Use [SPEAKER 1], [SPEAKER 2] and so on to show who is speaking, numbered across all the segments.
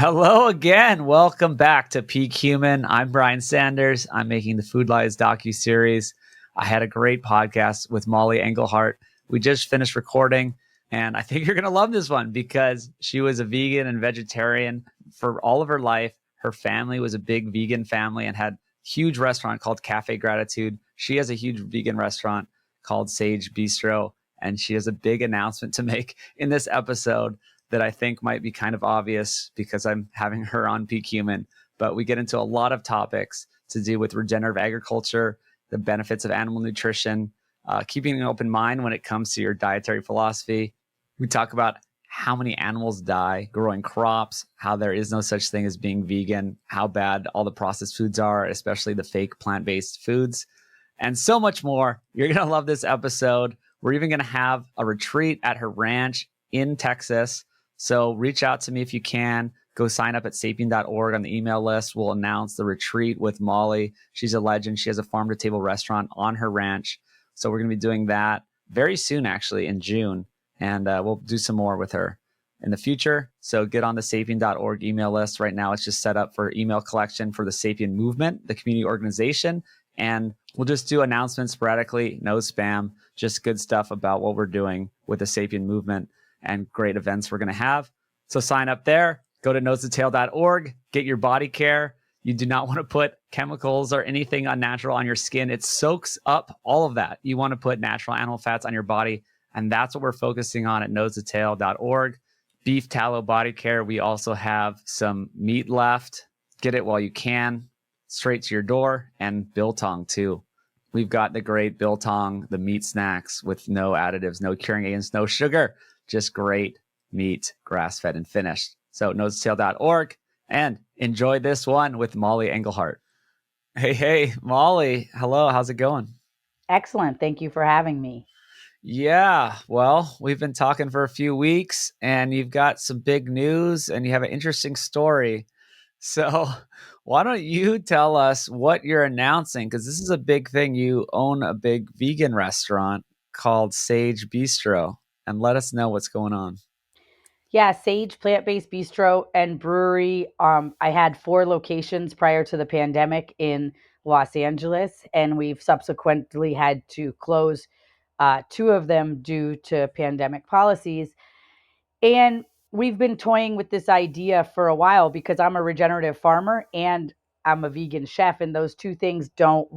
[SPEAKER 1] Hello again. Welcome back to Peak Human. I'm Brian Sanders. I'm making the Food Lies docuseries. I had a great podcast with Mollie Engelhart. We just finished recording, and I think you're going to love this one because she was a vegan and vegetarian for all of her life. Her family was a big vegan family and had a huge restaurant called Cafe Gratitude. She has a huge vegan restaurant called Sage Bistro, and she has a big announcement to make in this episode that I think might be kind of obvious because I'm having her on Peak Human. But we get into a lot of topics to do with regenerative agriculture, the benefits of animal nutrition, keeping an open mind when it comes to your dietary philosophy. We talk about how many animals die growing crops, how there is no such thing as being vegan, how bad all the processed foods are, especially the fake plant-based foods, and so much more. You're going to love this episode. We're even going to have a retreat at her ranch in Texas. So reach out to me if you can. Go sign up at sapien.org on the email list. We'll announce the retreat with Mollie. She's a legend. She has a farm-to-table restaurant on her ranch. So we're going to be doing that very soon, actually, in June. And we'll do some more with her in the future. So get on the sapien.org email list. Right now, it's just set up for email collection for the Sapien Movement, the community organization. And we'll just do announcements sporadically, no spam, just good stuff about what we're doing with the Sapien Movement and great events we're going to have. So sign up there, go to nosetotail.org, get your body care. You do not want to put chemicals or anything unnatural on your skin. It soaks up all of that. You want to put natural animal fats on your body. And that's what we're focusing on at nosetotail.org. Beef tallow body care. We also have some meat left. Get it while you can, straight to your door, and biltong too. We've got the great biltong, the meat snacks with no additives, no curing agents, no sugar. Just great meat, grass-fed and finished. So nosetail.org, and enjoy this one with Mollie Engelhart. Hey, Mollie. Hello, how's it going?
[SPEAKER 2] Excellent. Thank you for having me.
[SPEAKER 1] Yeah, well, we've been talking for a few weeks, and you've got some big news, and you have an interesting story. So why don't you tell us what you're announcing? Because this is a big thing. You own a big vegan restaurant called Sage Bistro, and let us know what's going on.
[SPEAKER 2] Yeah, Sage Plant-Based Bistro and Brewery. I had 4 locations prior to the pandemic in Los Angeles, and we've subsequently had to close 2 of them due to pandemic policies. And we've been toying with this idea for a while because I'm a regenerative farmer and I'm a vegan chef, and those two things they don't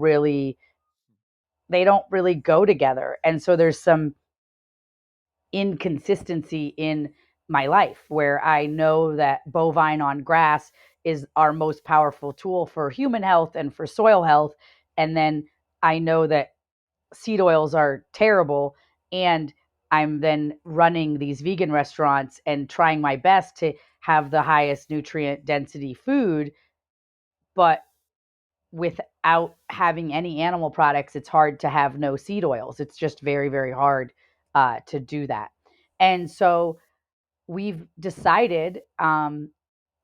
[SPEAKER 2] really go together. And so there's some inconsistency in my life where I know that bovine on grass is our most powerful tool for human health and for soil health. And then I know that seed oils are terrible. And I'm then running these vegan restaurants and trying my best to have the highest nutrient density food. But without having any animal products, it's hard to have no seed oils. It's just very, very hard to do that. And so we've decided,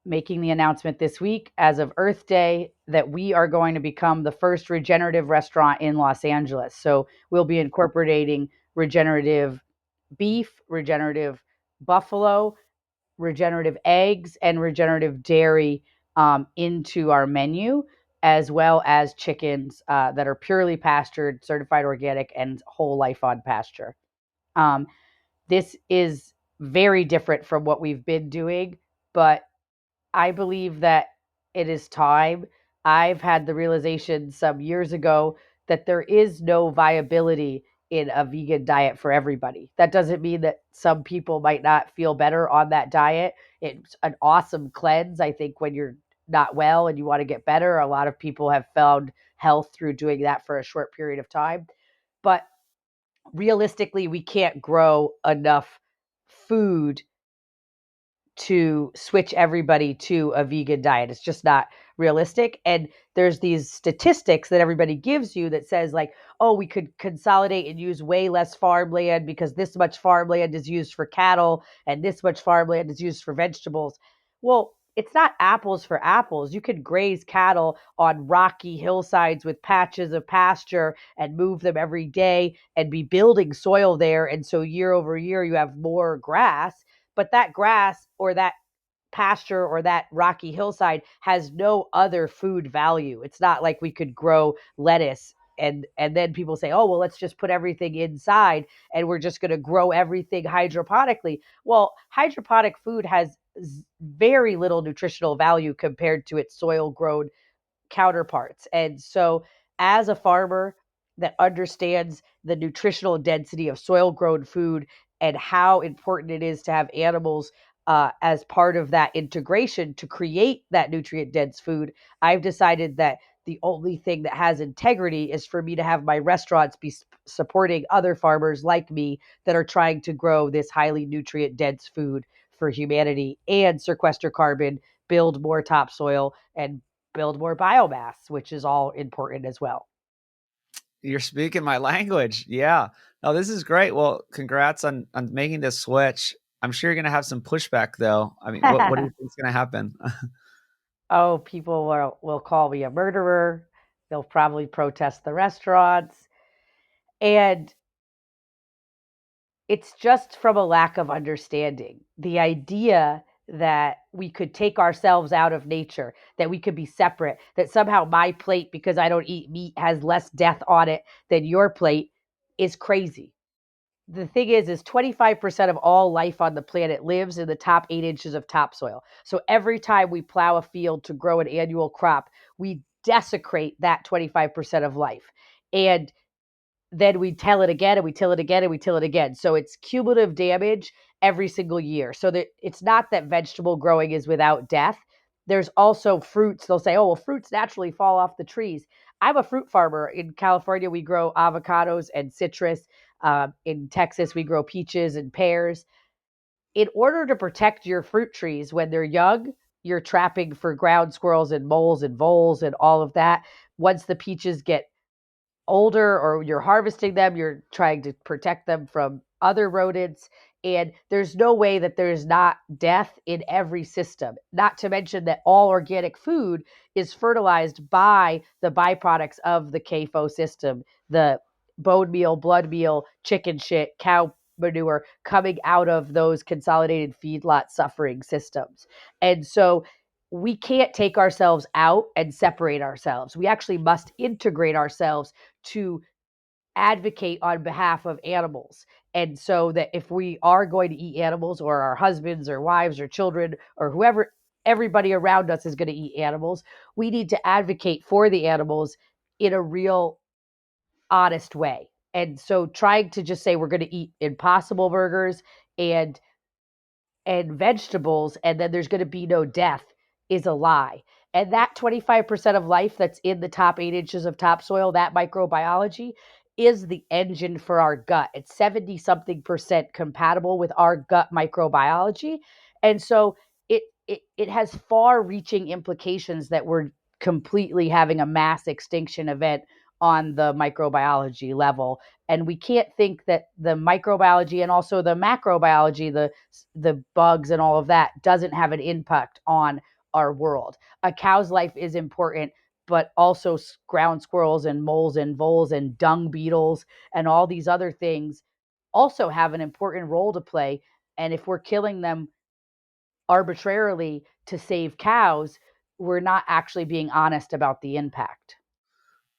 [SPEAKER 2] making the announcement this week as of Earth Day, that we are going to become the first regenerative restaurant in Los Angeles. So we'll be incorporating regenerative beef, regenerative buffalo, regenerative eggs, and regenerative dairy into our menu, as well as chickens that are purely pastured, certified organic, and whole life on pasture. Um, this is very different from what we've been doing, but I believe that it is time. I've had the realization some years ago that there is no viability in a vegan diet for everybody. That doesn't mean that some people might not feel better on that diet. It's an awesome cleanse. I think when you're not well and you want to get better, a lot of people have found health through doing that for a short period of time. But realistically, we can't grow enough food to switch everybody to a vegan diet. It's just not realistic. And there's these statistics that everybody gives you that says, like, oh, we could consolidate and use way less farmland because this much farmland is used for cattle and this much farmland is used for vegetables. Well, it's not apples for apples. You could graze cattle on rocky hillsides with patches of pasture and move them every day and be building soil there. And so year over year, you have more grass, but that grass or that pasture or that rocky hillside has no other food value. It's not like we could grow lettuce and then people say, oh, well, let's just put everything inside and we're just going to grow everything hydroponically. Well, hydroponic food has very little nutritional value compared to its soil grown counterparts. And so, as a farmer that understands the nutritional density of soil grown food and how important it is to have animals as part of that integration to create that nutrient dense food, I've decided that the only thing that has integrity is for me to have my restaurants be supporting other farmers like me that are trying to grow this highly nutrient dense food for humanity and sequester carbon, build more topsoil, and build more biomass, which is all important as well.
[SPEAKER 1] You're speaking my language. Yeah. No, this is great. Well, congrats on making this switch. I'm sure you're going to have some pushback though. I mean, what do you think is going to happen?
[SPEAKER 2] Oh, people will call me a murderer. They'll probably protest the restaurants. And it's just from a lack of understanding. The idea that we could take ourselves out of nature, that we could be separate, that somehow my plate, because I don't eat meat, has less death on it than your plate is crazy. The thing is 25% of all life on the planet lives in the top 8 inches of topsoil. So every time we plow a field to grow an annual crop, we desecrate that 25% of life. And then we till it again and we till it again and we till it again. So it's cumulative damage every single year. So that it's not that vegetable growing is without death. There's also fruits. They'll say, oh, well, fruits naturally fall off the trees. I'm a fruit farmer. In California, we grow avocados and citrus. In Texas, we grow peaches and pears. In order to protect your fruit trees when they're young, you're trapping for ground squirrels and moles and voles and all of that. Once the peaches get older or you're harvesting them, you're trying to protect them from other rodents. And there's no way that there's not death in every system. Not to mention that all organic food is fertilized by the byproducts of the CAFO system, the bone meal, blood meal, chicken shit, cow manure coming out of those consolidated feedlot suffering systems. And so we can't take ourselves out and separate ourselves. We actually must integrate ourselves to advocate on behalf of animals. And so that if we are going to eat animals, or our husbands or wives or children or whoever, everybody around us is going to eat animals, we need to advocate for the animals in a real honest way. And so trying to just say we're going to eat impossible burgers and vegetables and then there's going to be no death is a lie. And that 25% of life that's in the top 8 inches of topsoil, that microbiology, is the engine for our gut. It's 70 something percent compatible with our gut microbiology. And so it has far reaching implications that we're completely having a mass extinction event on the microbiology level. And we can't think that the microbiology and also the macrobiology, the bugs and all of that, doesn't have an impact on our world. A cow's life is important, but also ground squirrels and moles and voles and dung beetles and all these other things also have an important role to play. And if we're killing them arbitrarily to save cows, we're not actually being honest about the impact.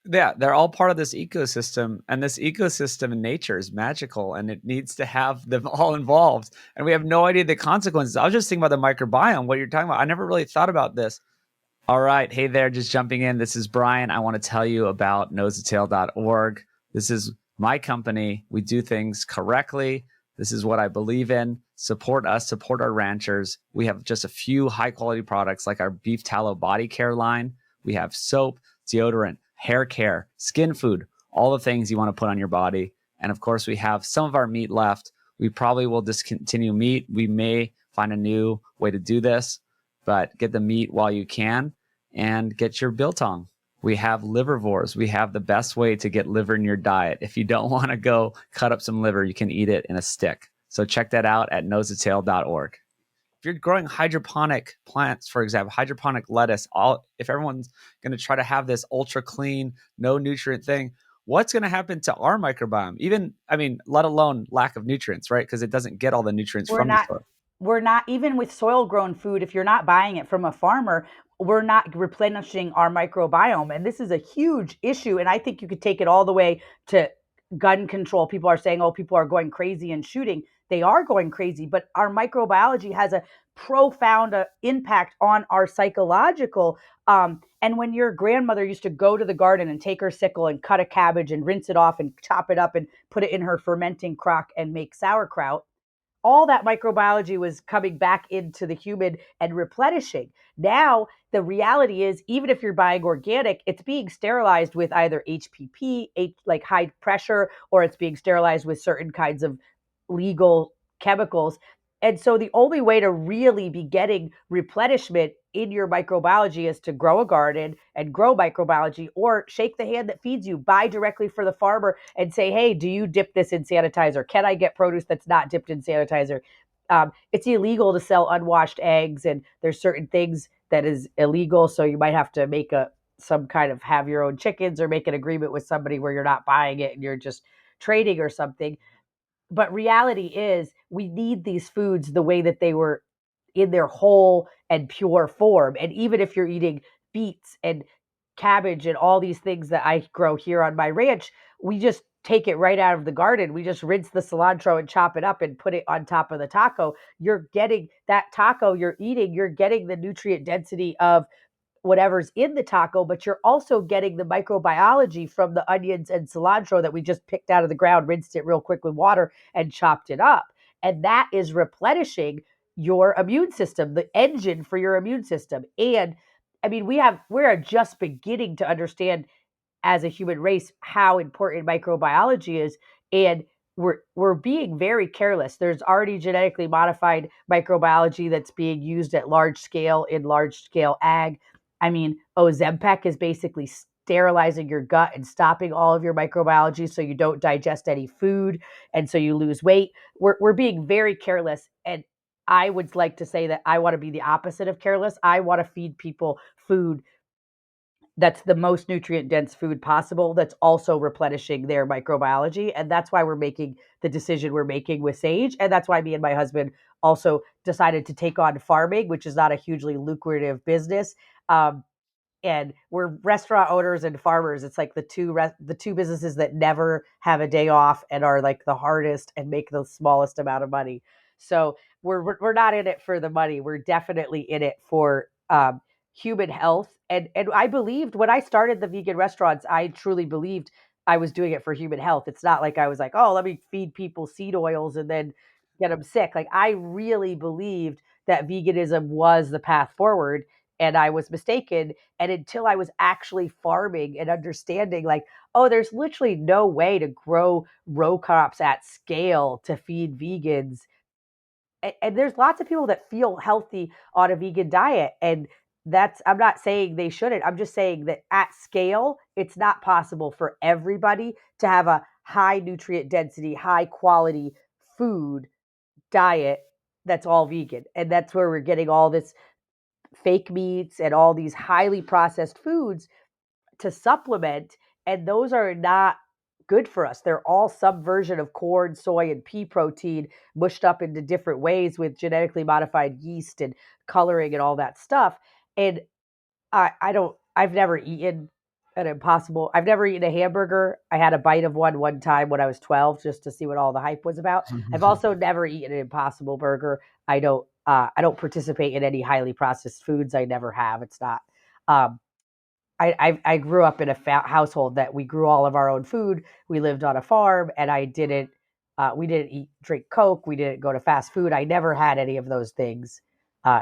[SPEAKER 1] Yeah, they're all part of this ecosystem, and this ecosystem in nature is magical, and it needs to have them all involved. And we have no idea the consequences. I was just thinking about the microbiome, what you're talking about. I never really thought about this. All right. Hey there, just jumping in. This is Brian. I want to tell you about nosetail.org. This is my company. We do things correctly. This is what I believe in. Support us, support our ranchers. We have just a few high quality products like our beef tallow body care line. We have soap, deodorant, hair care, skin food, all the things you want to put on your body. And of course, we have some of our meat left. We probably will discontinue meat. We may find a new way to do this, but get the meat while you can and get your biltong. We have livervores. We have the best way to get liver in your diet. If you don't want to go cut up some liver, you can eat it in a stick. So check that out at nosetail.org. If you're growing hydroponic plants, for example, hydroponic lettuce, if everyone's going to try to have this ultra clean, no nutrient thing, what's going to happen to our microbiome? Even, I mean, let alone lack of nutrients, right? Because it doesn't get all the nutrients
[SPEAKER 2] We're
[SPEAKER 1] from the
[SPEAKER 2] not
[SPEAKER 1] soil.
[SPEAKER 2] we're not, even with soil grown food, if you're not buying it from a farmer, we're not replenishing our microbiome. And this is a huge issue. And I think you could take it all the way to gun control. People are saying, oh, people are going crazy and shooting. They are going crazy, but our microbiology has a profound impact on our psychological. And when your grandmother used to go to the garden and take her sickle and cut a cabbage and rinse it off and chop it up and put it in her fermenting crock and make sauerkraut, all that microbiology was coming back into the human and replenishing. Now, the reality is, even if you're buying organic, it's being sterilized with either HPP, like high pressure, or it's being sterilized with certain kinds of legal chemicals. And so the only way to really be getting replenishment in your microbiology is to grow a garden and grow microbiology, or shake the hand that feeds you, buy directly for the farmer and say, hey, do you dip this in sanitizer? Can I get produce that's not dipped in sanitizer? It's illegal to sell unwashed eggs, and there's certain things that is illegal. So you might have to make some kind of have your own chickens, or make an agreement with somebody where you're not buying it and you're just trading or something. But reality is, we need these foods the way that they were in their whole and pure form. And even if you're eating beets and cabbage and all these things that I grow here on my ranch, we just take it right out of the garden. We just rinse the cilantro and chop it up and put it on top of the taco. You're getting that taco you're eating, you're getting the nutrient density of whatever's in the taco, but you're also getting the microbiology from the onions and cilantro that we just picked out of the ground, rinsed it real quick with water, and chopped it up. And that is replenishing your immune system, the engine for your immune system. And I mean, we're just beginning to understand as a human race how important microbiology is. And we're being very careless. There's already genetically modified microbiology that's being used at large scale in large scale ag. I mean, Ozempic is basically sterilizing your gut and stopping all of your microbiology so you don't digest any food and so you lose weight. We're being very careless. And I would like to say that I want to be the opposite of careless. I want to feed people food that's the most nutrient dense food possible, that's also replenishing their microbiology. And that's why we're making the decision we're making with Sage. And that's why me and my husband also decided to take on farming, which is not a hugely lucrative business. Um, and we're restaurant owners and farmers. It's like the two businesses that never have a day off and are like the hardest and make the smallest amount of money. So we're not in it for the money. We're definitely in it for human health. And I believed when I started the vegan restaurants, I truly believed I was doing it for human health. It's not like I was like, oh, let me feed people seed oils and then get them sick. Like, I really believed that veganism was the path forward, and I was mistaken. And until I was actually farming and understanding, like, oh, there's literally no way to grow row crops at scale to feed vegans. And there's lots of people that feel healthy on a vegan diet. And I'm not saying they shouldn't. I'm just saying that at scale, it's not possible for everybody to have a high nutrient density, high quality food diet that's all vegan. And that's where we're getting all this fake meats and all these highly processed foods to supplement, and those are not good for us. They're all some version of corn, soy, and pea protein mushed up into different ways with genetically modified yeast and coloring and all that stuff. And I don't. I've never eaten I've never eaten a hamburger. I had a bite of one time when I was 12 just to see what all the hype was about. I've also never eaten an Impossible Burger. I don't participate in any highly processed foods. I never have. It's not. Um, I grew up in a household that we grew all of our own food. We lived on a farm, and we didn't drink Coke. We didn't go to fast food. I never had any of those things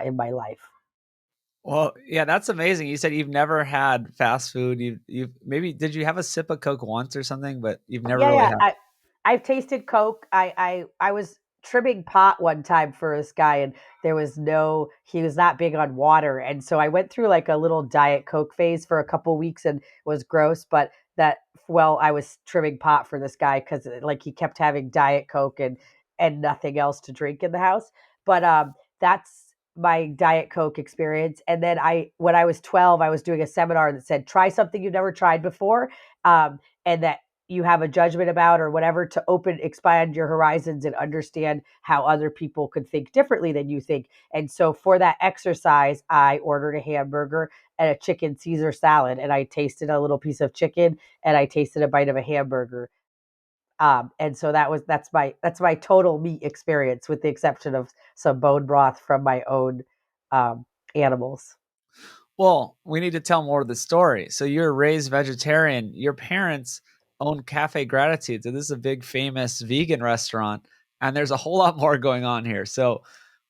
[SPEAKER 2] in my life.
[SPEAKER 1] Well, yeah, that's amazing. You said you've never had fast food. You've maybe did you have a sip of Coke once or something, but you've never
[SPEAKER 2] Yeah,
[SPEAKER 1] really
[SPEAKER 2] yeah.
[SPEAKER 1] had.
[SPEAKER 2] I've tasted Coke. I was trimming pot one time for this guy, and he was not big on water. And so I went through like a little Diet Coke phase for a couple weeks and was gross. But I was trimming pot for this guy because like he kept having Diet Coke and nothing else to drink in the house. But that's my Diet Coke experience. And then when I was 12, I was doing a seminar that said, try something you've never tried before. And that you have a judgment about or whatever, to expand your horizons and understand how other people could think differently than you think. And so for that exercise, I ordered a hamburger and a chicken Caesar salad, and I tasted a little piece of chicken and I tasted a bite of a hamburger. And so that's my total meat experience, with the exception of some bone broth from my own um, animals.
[SPEAKER 1] Well, we need to tell more of the story. So you're raised vegetarian. Your parents own Cafe Gratitude. So this is a big famous vegan restaurant. And there's a whole lot more going on here. So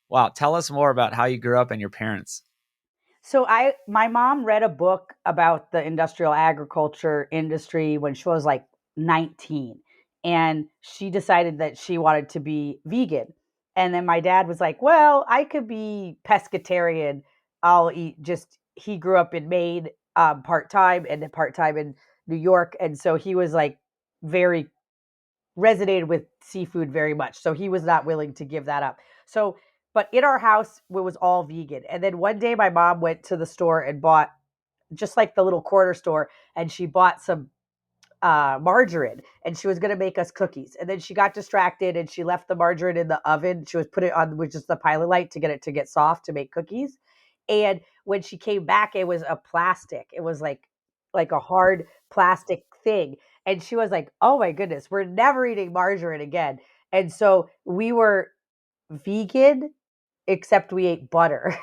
[SPEAKER 1] wow, tell us more about how you grew up and your parents.
[SPEAKER 2] So my mom read a book about the industrial agriculture industry when she was like 19, and she decided that she wanted to be vegan. And then my dad was like, "Well, I could be pescatarian. I'll eat just." He grew up in Maine, part-time, and then part-time in New York, and so he was like very resonated with seafood very much. So he was not willing to give that up. So, but in our house, it was all vegan. And then one day my mom went to the store and bought, just like the little corner store, and she bought some margarine, and she was going to make us cookies. And then she got distracted and she left the margarine in the oven. She was put it on with just the pilot light to get it to get soft to make cookies. And when she came back, it was a plastic. It was like a hard plastic thing. And she was like, "Oh my goodness, we're never eating margarine again." And so we were vegan, except we ate butter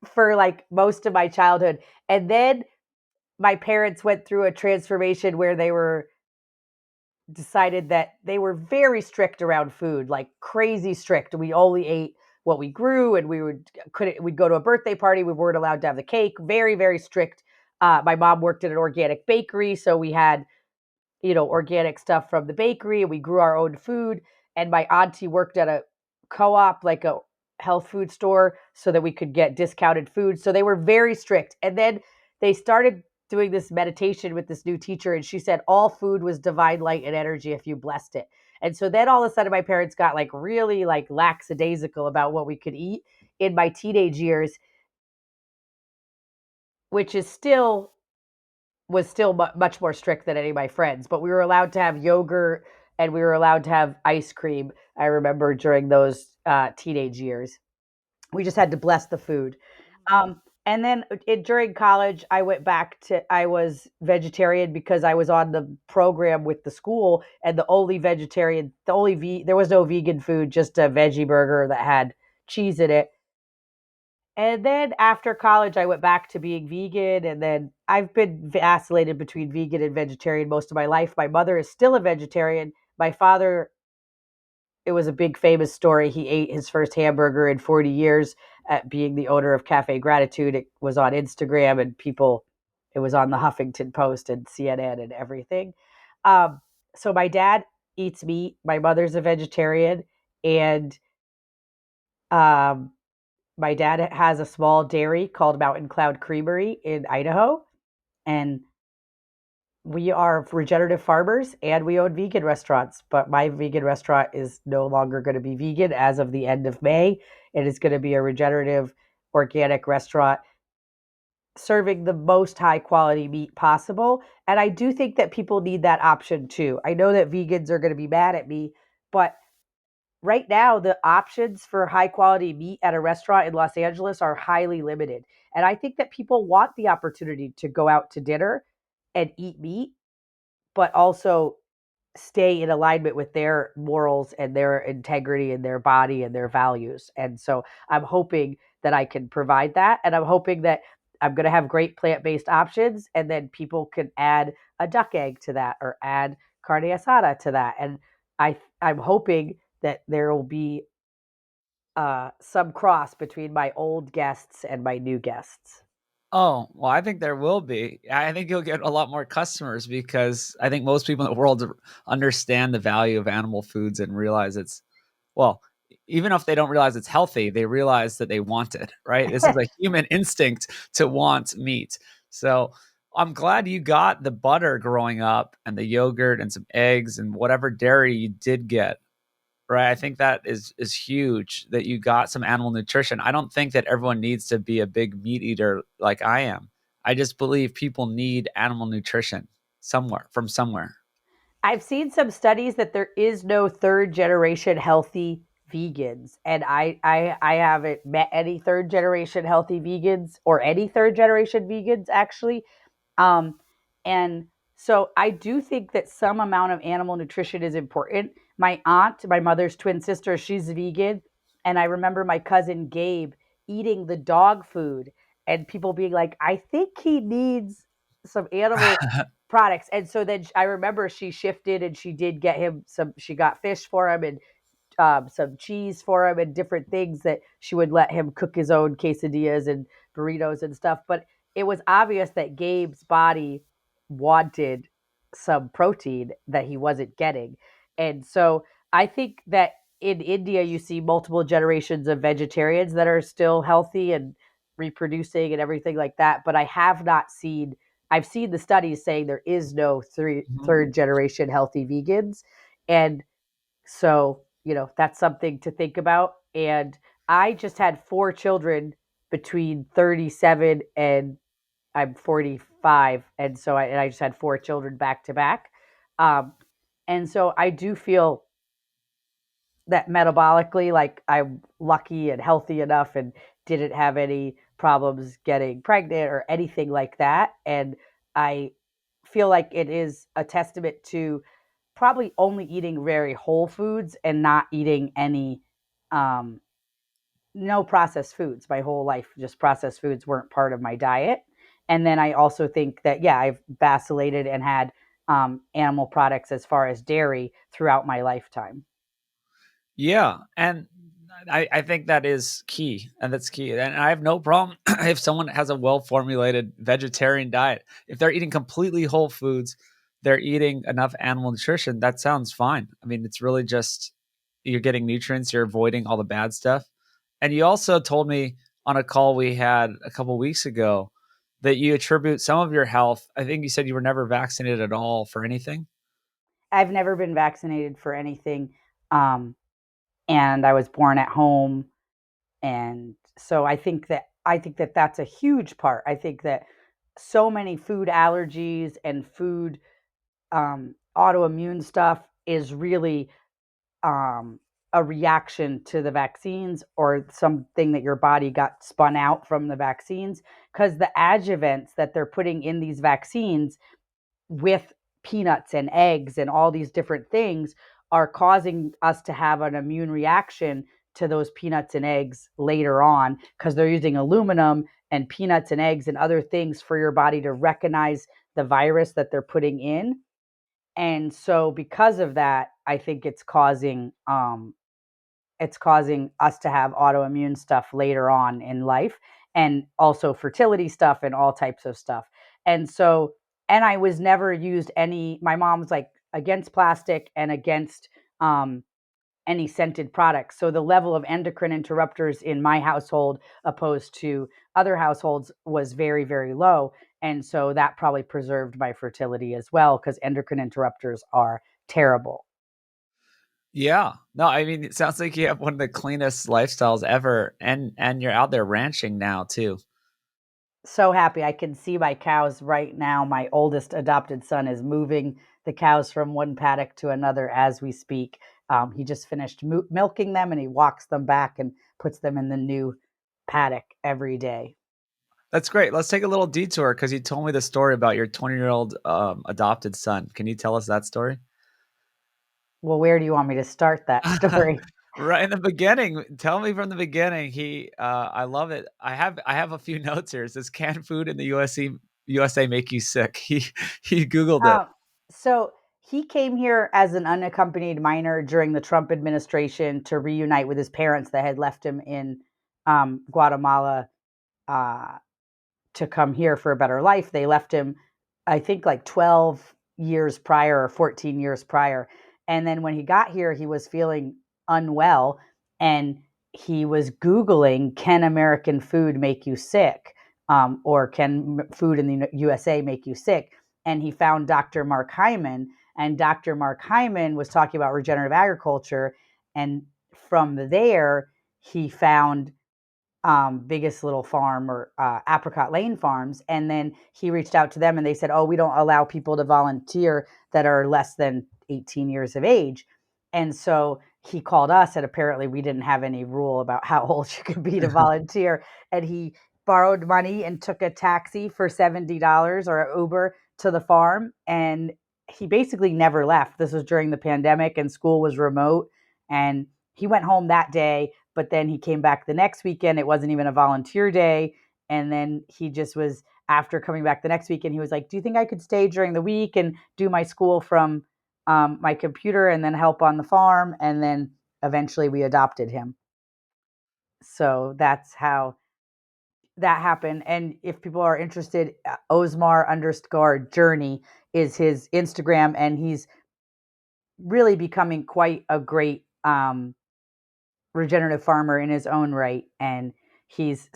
[SPEAKER 2] for like most of my childhood. And then my parents went through a transformation where they were decided that they were very strict around food, like crazy strict. We only ate what we grew, and we'd go to a birthday party, we weren't allowed to have the cake. Very, very strict. My mom worked at an organic bakery, so we had, organic stuff from the bakery. We grew our own food, and my auntie worked at a co-op, like a health food store, so that we could get discounted food. So they were very strict. And then they started doing this meditation with this new teacher, and she said all food was divine light and energy if you blessed it. And so then all of a sudden my parents got like really like lackadaisical about what we could eat in my teenage years, which is still was still much more strict than any of my friends, but we were allowed to have yogurt and we were allowed to have ice cream. I remember during those teenage years, we just had to bless the food. And then during college, I was vegetarian because I was on the program with the school, and there was no vegan food, just a veggie burger that had cheese in it. And then after college, I went back to being vegan. And then I've been vacillated between vegan and vegetarian most of my life. My mother is still a vegetarian. My father, it was a big famous story. He ate his first hamburger in 40 years at being the owner of Cafe Gratitude. It was on Instagram, and it was on the Huffington Post and CNN and everything. Um, so my dad eats meat. My mother's a vegetarian. And um, my dad has a small dairy called Mountain Cloud Creamery in Idaho, and we are regenerative farmers and we own vegan restaurants. But my vegan restaurant is no longer going to be vegan as of the end of May. It is going to be a regenerative organic restaurant serving the most high quality meat possible. And I do think that people need that option too. I know that vegans are going to be mad at me, but right now the options for high quality meat at a restaurant in Los Angeles are highly limited. And I think that people want the opportunity to go out to dinner and eat meat, but also stay in alignment with their morals and their integrity and their body and their values. And so I'm hoping that I can provide that. And I'm hoping that I'm going to have great plant-based options, and then people can add a duck egg to that or add carne asada to that. And I'm hoping that there will be some cross between my old guests and my new guests.
[SPEAKER 1] Oh, well, I think there will be. I think you'll get a lot more customers because I think most people in the world understand the value of animal foods and realize well, even if they don't realize it's healthy, they realize that they want it, right? This is a human instinct to want meat. So I'm glad you got the butter growing up and the yogurt and some eggs and whatever dairy you did get. Right. I think that is huge that you got some animal nutrition. I don't think that everyone needs to be a big meat eater like I am. I just believe people need animal nutrition somewhere from somewhere.
[SPEAKER 2] I've seen some studies that there is no third generation healthy vegans, and I haven't met any third generation healthy vegans or any third generation vegans actually. Um, and so I do think that some amount of animal nutrition is important. My aunt, my mother's twin sister, she's vegan. And I remember my cousin Gabe eating the dog food and people being like, I think he needs some animal products. And so then I remember she shifted and she did get him she got fish for him and some cheese for him and different things that she would let him cook his own quesadillas and burritos and stuff. But it was obvious that Gabe's body wanted some protein that he wasn't getting. And so I think that in India, you see multiple generations of vegetarians that are still healthy and reproducing and everything like that. But I have not seen, I've seen the studies saying there is no
[SPEAKER 1] Mhm.
[SPEAKER 2] third generation healthy vegans. And so, that's something to think about. And I just had four children between 37 and I'm 45. And so I just had four children back to back. Um, and so I do feel that metabolically, like I'm lucky and healthy enough and didn't have any problems getting pregnant or anything like that. And I feel like it is a testament to probably only eating very whole foods and not eating any um, no processed foods. My whole life, just processed foods weren't part of my diet. And then I also think that, yeah, I've vacillated and had animal products as far as dairy throughout my lifetime.
[SPEAKER 1] Yeah, and I think that is key, and that's key. And I have no problem if someone has a well formulated vegetarian diet. If they're eating completely whole foods, they're eating enough animal nutrition. That sounds fine. I mean, it's really just you're getting nutrients, you're avoiding all the bad stuff. And you also told me on a call we had a couple weeks ago that you attribute some of your health. I think you said you were never vaccinated at all for anything.
[SPEAKER 2] I've never been vaccinated for anything. Um, and I was born at home. And so I think that that's a huge part. I think that so many food allergies and food autoimmune stuff is really um, a reaction to the vaccines or something that your body got spun out from the vaccines, because the adjuvants that they're putting in these vaccines with peanuts and eggs and all these different things are causing us to have an immune reaction to those peanuts and eggs later on, because they're using aluminum and peanuts and eggs and other things for your body to recognize the virus that they're putting in. And so because of that, I think it's causing us to have autoimmune stuff later on in life, and also fertility stuff and all types of stuff. And so, and I was never used any, my mom's like against plastic and against um, any scented products. So the level of endocrine interrupters in my household opposed to other households was very, very low. And so that probably preserved my fertility as well, because endocrine interrupters are terrible.
[SPEAKER 1] Yeah. No, I mean, it sounds like you have one of the cleanest lifestyles ever, and you're out there ranching now too.
[SPEAKER 2] So happy. I can see my cows right now. My oldest adopted son is moving the cows from one paddock to another as we speak. He just finished milking them and he walks them back and puts them in the new paddock every day.
[SPEAKER 1] That's great. Let's take a little detour because you told me the story about your 20-year-old adopted son. Can you tell us that story?
[SPEAKER 2] Well, where do you want me to start that story?
[SPEAKER 1] Right in the beginning. Tell me from the beginning. I love it. I have a few notes here. It says canned food in the USA make you sick. He Googled it.
[SPEAKER 2] Um, so he came here as an unaccompanied minor during the Trump administration to reunite with his parents that had left him in Guatemala uh, to come here for a better life. They left him, I think, like 12 years prior or 14 years prior. And then when he got here, he was feeling unwell and he was Googling, can American food make you sick? Or can food in the USA make you sick? And he found Dr. Mark Hyman. And Dr. Mark Hyman was talking about regenerative agriculture. And from there, he found Biggest Little Farm or Apricot Lane Farms. And then he reached out to them and they said, oh, we don't allow people to volunteer that are less than 18 years of age. And so he called us, and apparently we didn't have any rule about how old you could be to volunteer. And he borrowed money and took a taxi for $70 or an Uber to the farm. And he basically never left. This was during the pandemic and school was remote. And he went home that day, but then he came back the next weekend. It wasn't even a volunteer day. And then he just was, after coming back the next weekend, he was like, do you think I could stay during the week and do my school from my computer and then help on the farm? And then eventually we adopted him. So that's how that happened. And if people are interested, Osmar underscore journey is his Instagram. And he's really becoming quite a great regenerative farmer in his own right. And he's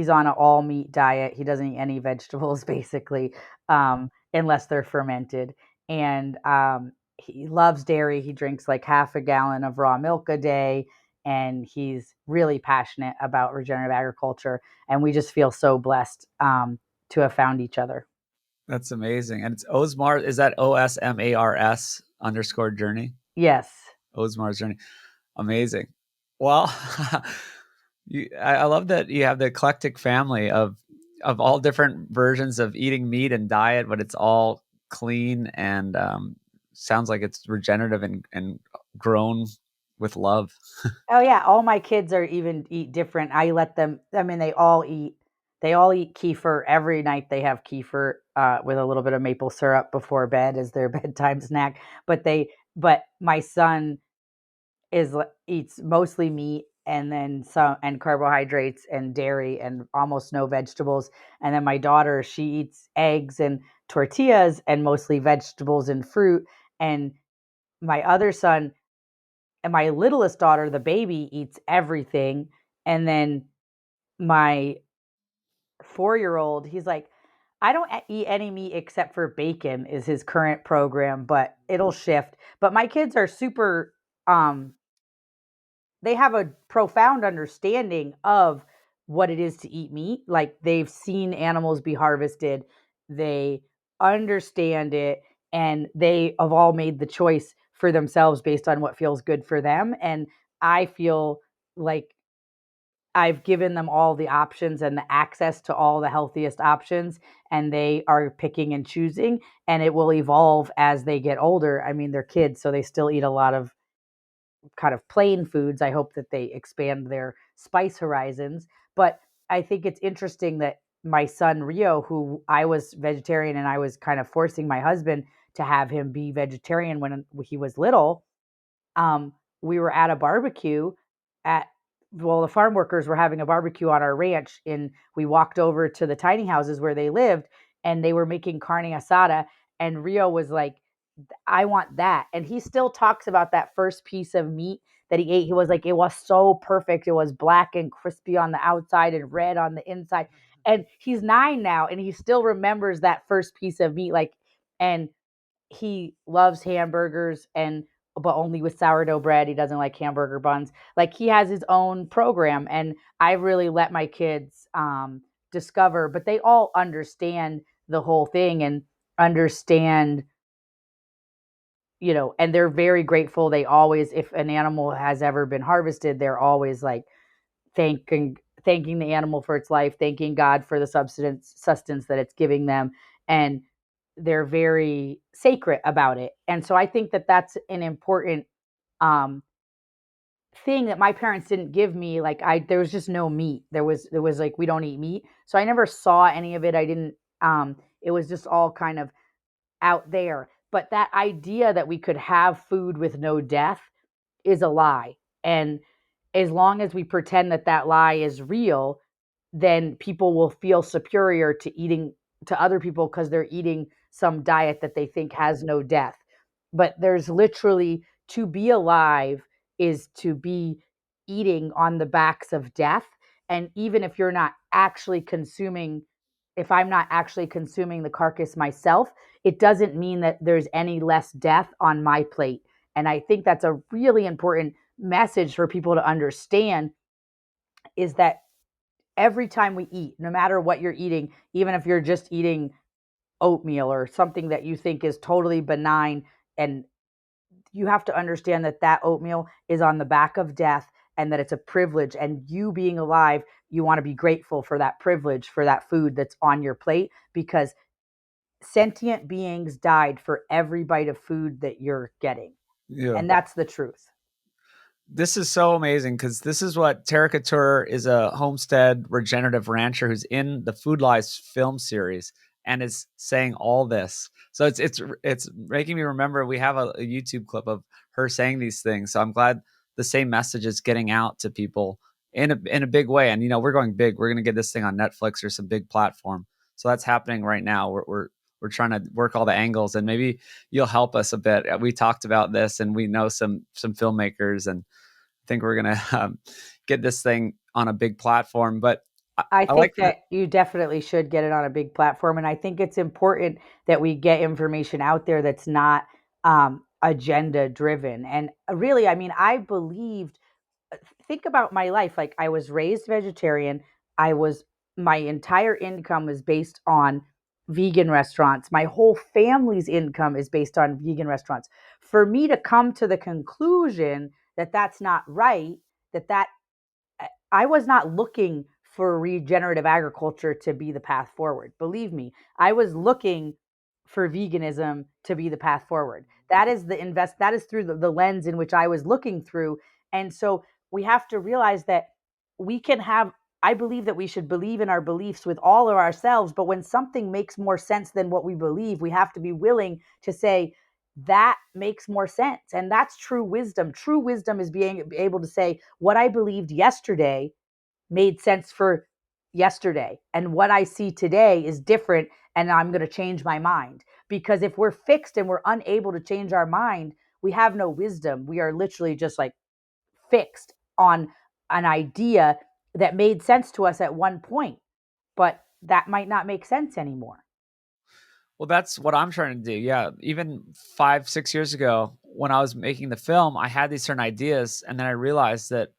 [SPEAKER 2] on an all meat diet. He doesn't eat any vegetables basically, unless they're fermented. And he loves dairy. He drinks like half a gallon of raw milk a day. And he's really passionate about regenerative agriculture. And we just feel so blessed to have found each other.
[SPEAKER 1] That's amazing. And it's Osmar. Is that OSMARS underscore journey?
[SPEAKER 2] Yes.
[SPEAKER 1] Osmar's journey. Amazing. Well, I love that you have the eclectic family of all different versions of eating meat and diet, but it's all clean and sounds like it's regenerative and grown with love.
[SPEAKER 2] Oh yeah, all my kids are even eat different. I let them. I mean, they all eat kefir every night. They have kefir with a little bit of maple syrup before bed as their bedtime snack. But my son eats mostly meat and then some and carbohydrates and dairy and almost no vegetables. And then my daughter, she eats eggs and tortillas and mostly vegetables and fruit. And my other son and my littlest daughter, the baby, eats everything. And then my 4-year-old, he's like, I don't eat any meat except for bacon, is his current program, but it'll shift. But my kids are super, they have a profound understanding of what it is to eat meat. Like they've seen animals be harvested, they understand it, and they have all made the choice for themselves based on what feels good for them. And I feel like I've given them all the options and the access to all the healthiest options, and they are picking and choosing, and it will evolve as they get older. I mean, they're kids, so they still eat a lot of kind of plain foods. I hope that they expand their spice horizons. But I think it's interesting that my son Rio, who I was vegetarian and I was kind of forcing my husband to have him be vegetarian when he was little, um, we were at a barbecue at well, the farm workers were having a barbecue on our ranch, and we walked over to the tiny houses where they lived, and they were making carne asada. And Rio was like, I want that. And he still talks about that first piece of meat that he ate. He was like, it was so perfect. It was black and crispy on the outside and red on the inside. And he's 9 now, and he still remembers that first piece of meat. Like, and he loves hamburgers and but only with sourdough bread. He doesn't like hamburger buns. Like he has his own program, and I really let my kids discover, but they all understand the whole thing and understand, and they're very grateful. They always, if an animal has ever been harvested, they're always like thanking the animal for its life, thanking God for the sustenance that it's giving them, and they're very sacred about it. And so I think that that's an important um, thing that my parents didn't give me. Like there was just no meat. There was like, we don't eat meat, so I never saw any of it. I didn't. It was just all kind of out there. But that idea that we could have food with no death is a lie. And as long as we pretend that that lie is real, then people will feel superior to eating to other people because they're eating some diet that they think has no death. But there's literally, to be alive is to be eating on the backs of death. And even if you're not actually consuming, if I'm not actually consuming the carcass myself, it doesn't mean that there's any less death on my plate. And I think that's a really important message for people to understand, is that every time we eat, no matter what you're eating, even if you're just eating oatmeal or something that you think is totally benign, and you have to understand that that oatmeal is on the back of death, and that it's a privilege, and you being alive, you want to be grateful for that privilege, for that food that's on your plate, because sentient beings died for every bite of food that you're getting.
[SPEAKER 1] Yeah.
[SPEAKER 2] And that's the truth.
[SPEAKER 1] This is so amazing because this is what Restaurateur is, a homestead regenerative rancher who's in the Food Lies film series and is saying all this. So it's making me remember we have a YouTube clip of her saying these things. So I'm glad the same message is getting out to people in a big way. And we're going big. We're going to get this thing on Netflix or some big platform. So that's happening right now. We're trying to work all the angles, and maybe you'll help us a bit. We talked about this, and we know some filmmakers, and I think we're gonna get this thing on a big platform. But
[SPEAKER 2] I
[SPEAKER 1] I like
[SPEAKER 2] think that you definitely should get it on a big platform. And I think it's important that we get information out there that's not agenda driven. And really, I mean, I believed, think about my life. Like, I was raised vegetarian. I was, my entire income is based on vegan restaurants. My whole family's income is based on vegan restaurants. For me to come to the conclusion that that's not right, that I was not looking for regenerative agriculture to be the path forward. Believe me, I was looking for veganism to be the path forward. That is that is through the lens in which I was looking through. And so we have to realize that we can have, I believe that we should believe in our beliefs with all of ourselves, but when something makes more sense than what we believe, we have to be willing to say, that makes more sense. And that's true wisdom. True wisdom is being able to say, what I believed yesterday made sense for yesterday, and what I see today is different, and I'm going to change my mind. Because if we're fixed and we're unable to change our mind, we have no wisdom. We are literally just like fixed on an idea that made sense to us at one point, but that might not make sense anymore.
[SPEAKER 1] Well, that's what I'm trying to do. Yeah, even 5, 6 years ago, when I was making the film, I had these certain ideas, and then I realized that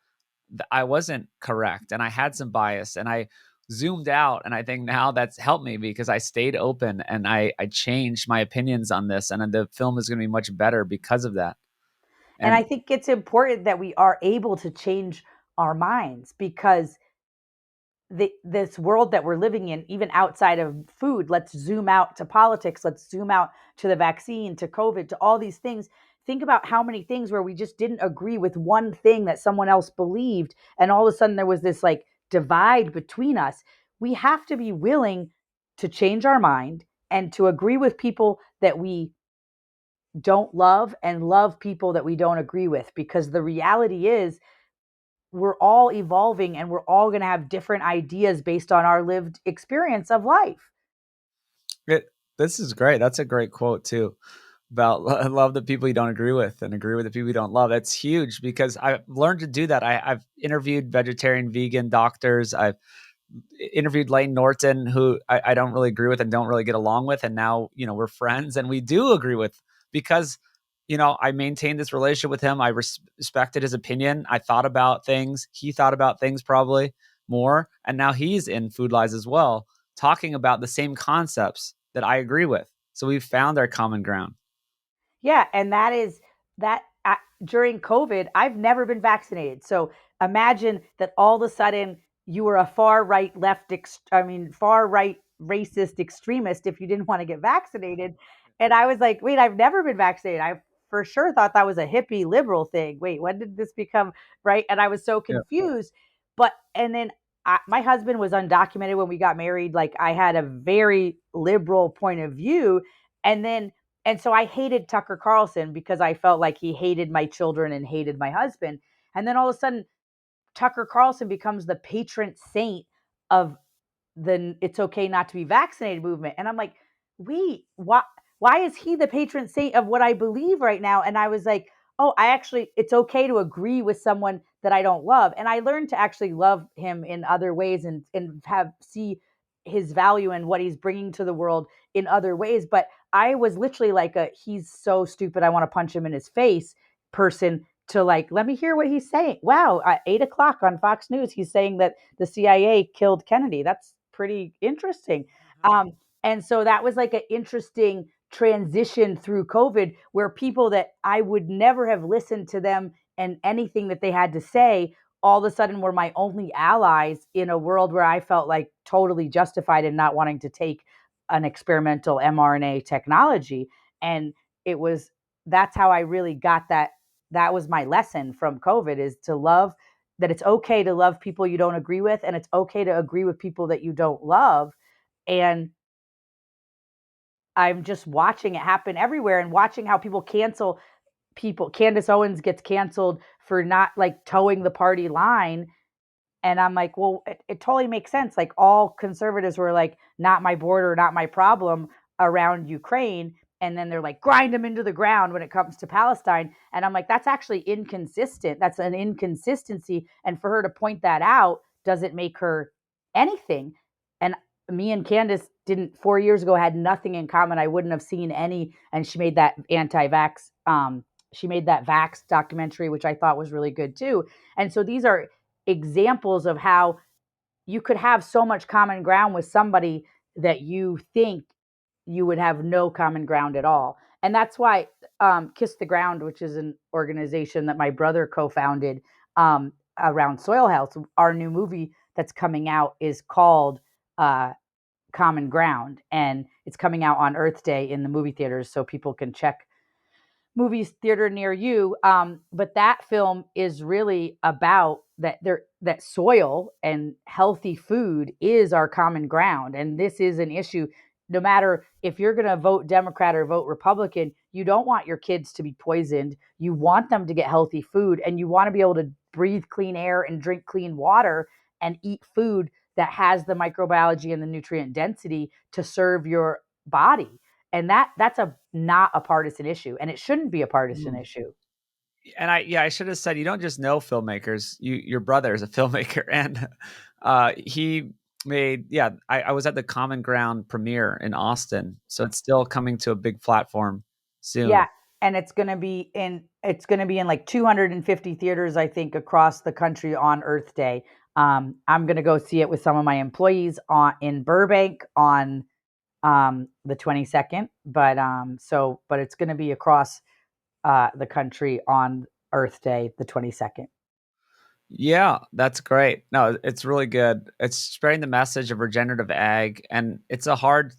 [SPEAKER 1] I wasn't correct, and I had some bias, and I zoomed out. And I think now that's helped me because I stayed open, and I changed my opinions on this, and the film is going to be much better because of that.
[SPEAKER 2] And I
[SPEAKER 1] And
[SPEAKER 2] think it's important that we are able to change our minds, because this world that we're living in, even outside of food, let's zoom out to politics, let's zoom out to the vaccine, to COVID, to all these things. Think about how many things where we just didn't agree with one thing that someone else believed, and all of a sudden there was this like divide between us. We have to be willing to change our mind and to agree with people that we don't love, and love people that we don't agree with, because the reality is we're all evolving, and we're all going to have different ideas based on our lived experience of life.
[SPEAKER 1] it, this is great. That's a great quote too, about love the people you don't agree with and agree with the people you don't love. That's huge because I've learned to do that. I've interviewed vegetarian, vegan doctors. I've interviewed Lane Norton, who I don't really agree with and don't really get along with. And now, we're friends and we do agree with, because, I maintained this relationship with him. I respected his opinion. I thought about things. He thought about things probably more. And now he's in Food Lies as well, talking about the same concepts that I agree with. So we've found our common ground.
[SPEAKER 2] Yeah, and that is that during COVID, I've never been vaccinated. So imagine that all of a sudden you were a far right far right racist extremist if you didn't want to get vaccinated. And I was like, wait, I've never been vaccinated. I for sure thought that was a hippie liberal thing. Wait, when did this become right? And I was so
[SPEAKER 1] Yeah.
[SPEAKER 2] confused. But and then my husband was undocumented when we got married. Like, I had a very liberal point of view, and then and so I hated Tucker Carlson because I felt like he hated my children and hated my husband. And then all of a sudden, Tucker Carlson becomes the patron saint of the "it's okay not to be vaccinated" movement. And I'm like, wait, why is he the patron saint of what I believe right now? And I was like, oh, it's okay to agree with someone that I don't love. And I learned to actually love him in other ways, and have see his value and what he's bringing to the world in other ways. But I was literally like, he's so stupid, I want to punch him in his face person, to like, let me hear what he's saying. Wow, at 8 o'clock on Fox News, he's saying that the CIA killed Kennedy. That's pretty interesting. And so that was like an interesting transition through COVID where people that I would never have listened to them and anything that they had to say all of a sudden were my only allies in a world where I felt like totally justified in not wanting to take an experimental mRNA technology. And it was that's how I really got that was my lesson from COVID is to love that it's okay to love people you don't agree with and it's okay to agree with people that you don't love. And I'm just watching it happen everywhere and watching how people cancel people. Candace Owens gets canceled for not like towing the party line. And I'm like, well, it totally makes sense. Like all conservatives were like, not my border, not my problem around Ukraine. And then they're like, grind them into the ground when it comes to Palestine. And I'm like, that's actually inconsistent. That's an inconsistency. And for her to point that out doesn't make her anything. And me and Candace didn't 4 years ago had nothing in common. I wouldn't have seen any. And she made that anti-vax, she made that Vax documentary, which I thought was really good too. And so these are examples of how you could have so much common ground with somebody that you think you would have no common ground at all. And that's why Kiss the Ground, which is an organization that my brother co-founded around soil health, our new movie that's coming out is called Common Ground. And it's coming out on Earth Day in the movie theaters so people can check movies theater near you. But that film is really about that soil and healthy food is our common ground. And this is an issue. No matter if you're going to vote Democrat or vote Republican, you don't want your kids to be poisoned. You want them to get healthy food and you want to be able to breathe clean air and drink clean water and eat food that has the microbiology and the nutrient density to serve your body. And that's a not a partisan issue, and it shouldn't be a partisan issue.
[SPEAKER 1] And I should have said you don't just know filmmakers. Your brother is a filmmaker, and he made I was at the Common Ground premiere in Austin, so it's still coming to a big platform soon.
[SPEAKER 2] Yeah, and it's going to be in like 250 theaters, I think, across the country on Earth Day. I'm going to go see it with some of my employees on in Burbank on the 22nd, but it's going to be across the country on Earth Day, the 22nd.
[SPEAKER 1] Yeah, that's great. No, it's really good. It's spreading the message of regenerative ag, and it's a hard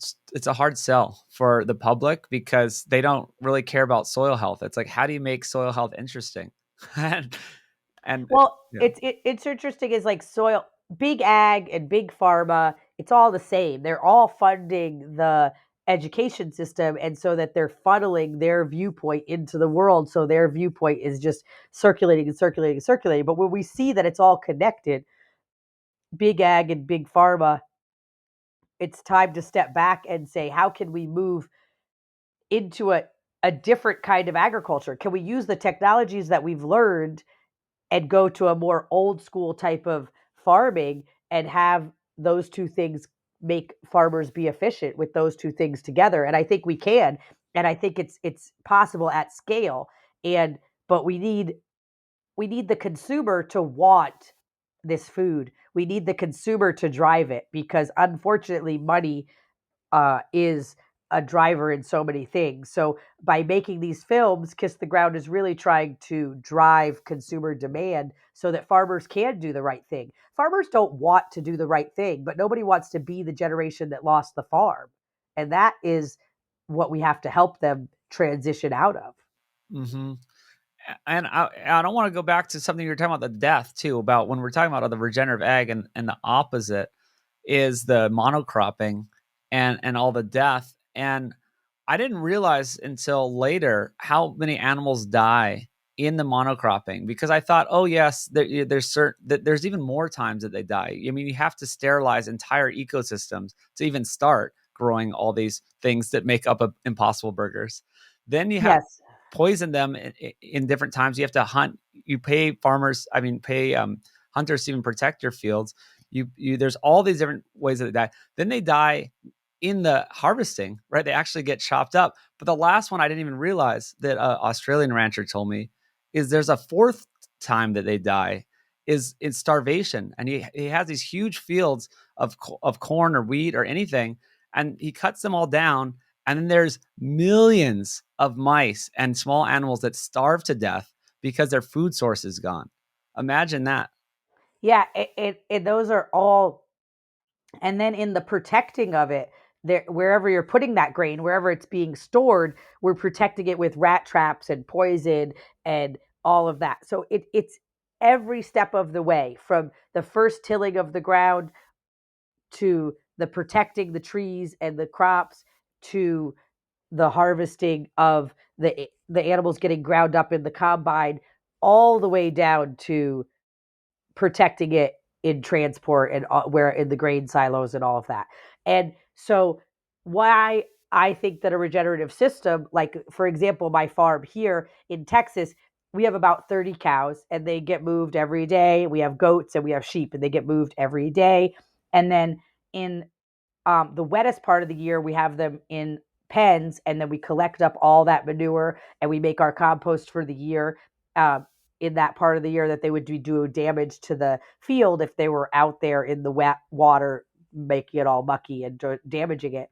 [SPEAKER 1] sell for the public because they don't really care about soil health. It's like, how do you make soil health interesting? and and
[SPEAKER 2] Well,
[SPEAKER 1] yeah.
[SPEAKER 2] it's interesting is like soil, big ag and big pharma, it's all the same. They're all funding the education system and so that they're funneling their viewpoint into the world. So their viewpoint is just circulating and circulating and circulating. But when we see that it's all connected, big ag and big pharma, it's time to step back and say, how can we move into a different kind of agriculture? Can we use the technologies that we've learned and go to a more old school type of farming and have those two things make farmers be efficient with those two things together? And I think we can, and I think it's possible at scale. And but we need the consumer to want this food. We need the consumer to drive it because unfortunately money is a driver in so many things. So by making these films, Kiss the Ground is really trying to drive consumer demand so that farmers can do the right thing. Farmers don't want to do the right thing, but nobody wants to be the generation that lost the farm. And that is what we have to help them transition out of.
[SPEAKER 1] hmm And I don't want to go back to something you were talking about, the death too, about when we're talking about the regenerative ag, and the opposite is the monocropping and all the death. And I didn't realize until later how many animals die in the monocropping, because I thought, oh yes, there's even more times that they die. I mean, you have to sterilize entire ecosystems to even start growing all these things that make up Impossible Burgers. Then you have
[SPEAKER 2] Yes.
[SPEAKER 1] poison them in different times. You have to hunt. You pay farmers. I mean, pay hunters to even protect your fields. You there's all these different ways that they die. Then they die in the harvesting, right? They actually get chopped up. But the last one I didn't even realize that Australian rancher told me is there's a fourth time that they die is in starvation. And he has these huge fields of corn or wheat or anything, and he cuts them all down. And then there's millions of mice and small animals that starve to death because their food source is gone. Imagine that.
[SPEAKER 2] Yeah, those are all. And then in the protecting of it, there, wherever you're putting that grain, wherever it's being stored, we're protecting it with rat traps and poison and all of that. So it's every step of the way, from the first tilling of the ground to the protecting the trees and the crops, to the harvesting of the animals getting ground up in the combine, all the way down to protecting it in transport and where in the grain silos and all of that. And so why I think that a regenerative system, like for example, my farm here in Texas, we have about 30 cows and they get moved every day. We have goats and we have sheep and they get moved every day. And then in the wettest part of the year, we have them in pens, and then we collect up all that manure and we make our compost for the year. In that part of the year that they would do damage to the field if they were out there in the wet water, making it all mucky and damaging it.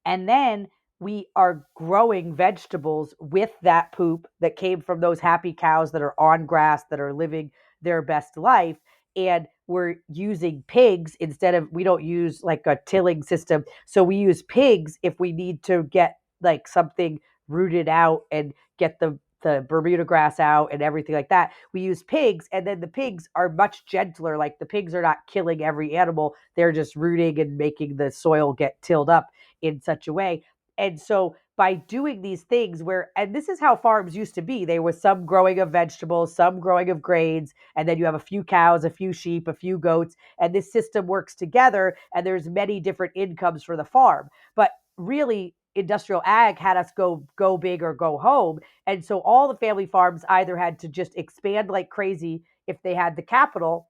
[SPEAKER 2] And then we are growing vegetables with that poop that came from those happy cows that are on grass, that are living their best life. And we're using pigs instead of, we don't use like a tilling system. So we use pigs if we need to get like something rooted out and get the Bermuda grass out and everything like that. We use pigs, and then the pigs are much gentler. Like the pigs are not killing every animal, they're just rooting and making the soil get tilled up in such a way. And so by doing these things where, and this is how farms used to be, there was some growing of vegetables, some growing of grains, and then you have a few cows, a few sheep, a few goats, and this system works together, and there's many different incomes for the farm. But really, industrial ag had us go big or go home. And so all the family farms either had to just expand like crazy if they had the capital,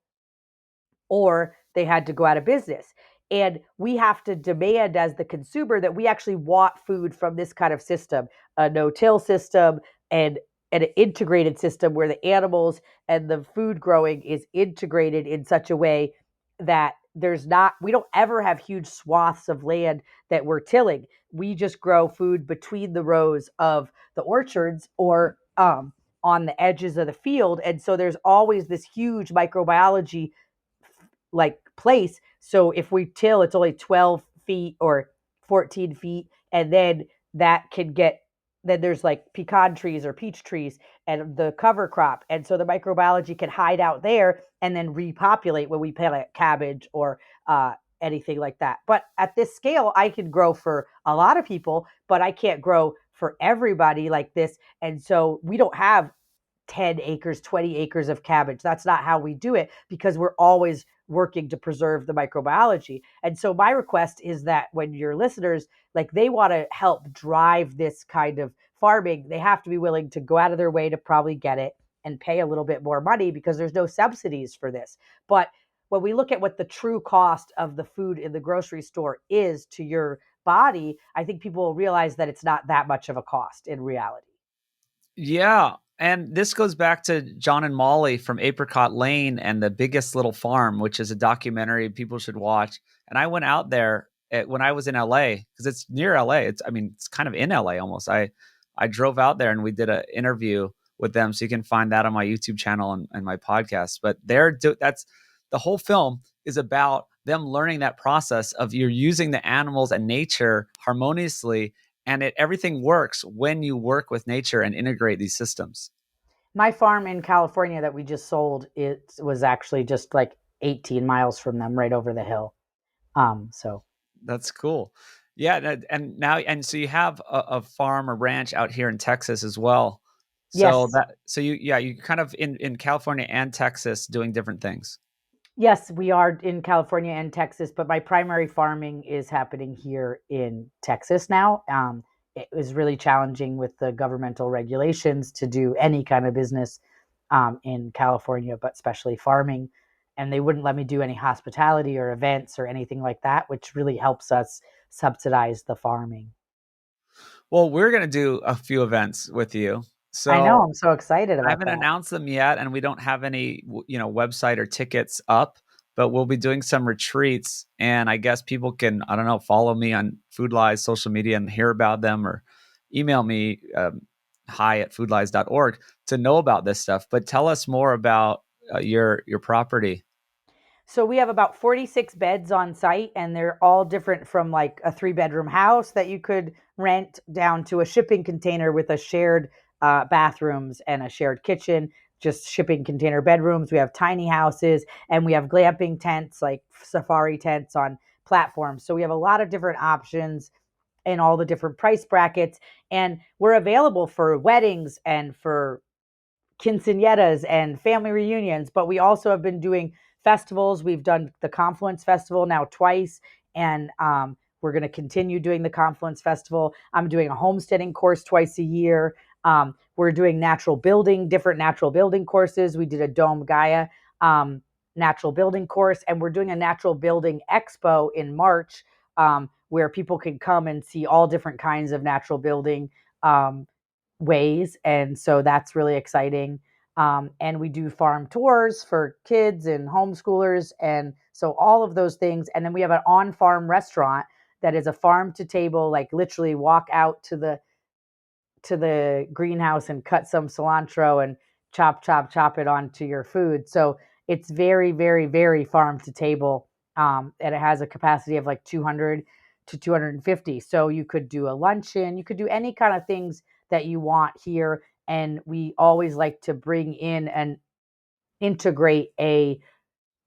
[SPEAKER 2] or they had to go out of business. And we have to demand as the consumer that we actually want food from this kind of system, a no-till system, and an integrated system where the animals and the food growing is integrated in such a way that there's not, we don't ever have huge swaths of land that we're tilling. We just grow food between the rows of the orchards, or on the edges of the field. And so there's always this huge microbiology like place. So if we till, it's only 12 feet or 14 feet. And then that can get, then there's like pecan trees or peach trees and the cover crop. And so the microbiology can hide out there and then repopulate when we plant cabbage or anything like that. But at this scale, I can grow for a lot of people, but I can't grow for everybody like this. And so we don't have 10 acres, 20 acres of cabbage. That's not how we do it, because we're always working to preserve the microbiology. And so my request is that when your listeners, like, they want to help drive this kind of farming, they have to be willing to go out of their way to probably get it and pay a little bit more money, because there's no subsidies for this. But when we look at what the true cost of the food in the grocery store is to your body, I think people will realize that it's not that much of a cost in reality.
[SPEAKER 1] Yeah. And this goes back to John and Mollie from Apricot Lane and The Biggest Little Farm, which is a documentary people should watch. And I went out there when I was in LA, because it's near LA. It's kind of in LA almost. I drove out there and we did an interview with them. So you can find that on my YouTube channel and my podcast. But that's the whole film is about them learning that process of you're using the animals and nature harmoniously, and everything works when you work with nature and integrate these systems.
[SPEAKER 2] My farm in California that we just sold, it was actually just like 18 miles from them, right over the hill. So
[SPEAKER 1] That's cool. Yeah, and so you have a farm or ranch out here in Texas as well.
[SPEAKER 2] yes,
[SPEAKER 1] You kind of in California and Texas doing different things.
[SPEAKER 2] yes, we are in California and Texas, but my primary farming is happening here in Texas now. It was really challenging with the governmental regulations to do any kind of business in California, but especially farming. And they wouldn't let me do any hospitality or events or anything like that, which really helps us subsidize the farming.
[SPEAKER 1] Well, we're going to do a few events with you.
[SPEAKER 2] I know.
[SPEAKER 1] So
[SPEAKER 2] I'm so excited
[SPEAKER 1] I
[SPEAKER 2] about
[SPEAKER 1] haven't
[SPEAKER 2] that.
[SPEAKER 1] announced them yet, and we don't have any, website or tickets up. But we'll be doing some retreats, and I guess people can, I don't know, follow me on Food Lies social media and hear about them, or email me hi@foodlies.org to know about this stuff. But tell us more about your property.
[SPEAKER 2] So we have about 46 beds on site, and they're all different, from like a 3-bedroom house that you could rent down to a shipping container with a shared bathrooms and a shared kitchen, just shipping container bedrooms. We have tiny houses, and we have glamping tents, like safari tents on platforms. So we have a lot of different options in all the different price brackets, and we're available for weddings and for quinceañeras and family reunions, but we also have been doing festivals. We've done the Confluence Festival now twice, and we're going to continue doing the Confluence Festival. I'm doing a homesteading course twice a year. We're doing different natural building courses. We did a Dome Gaia natural building course, and we're doing a natural building expo in March, where people can come and see all different kinds of natural building ways. And so that's really exciting. And we do farm tours for kids and homeschoolers. And so all of those things. And then we have an on farm restaurant that is a farm to table, like literally walk out to the greenhouse and cut some cilantro and chop it onto your food. So it's very, very, very farm to table. And it has a capacity of like 200 to 250. So you could do a luncheon, you could do any kind of things that you want here. And we always like to bring in and integrate a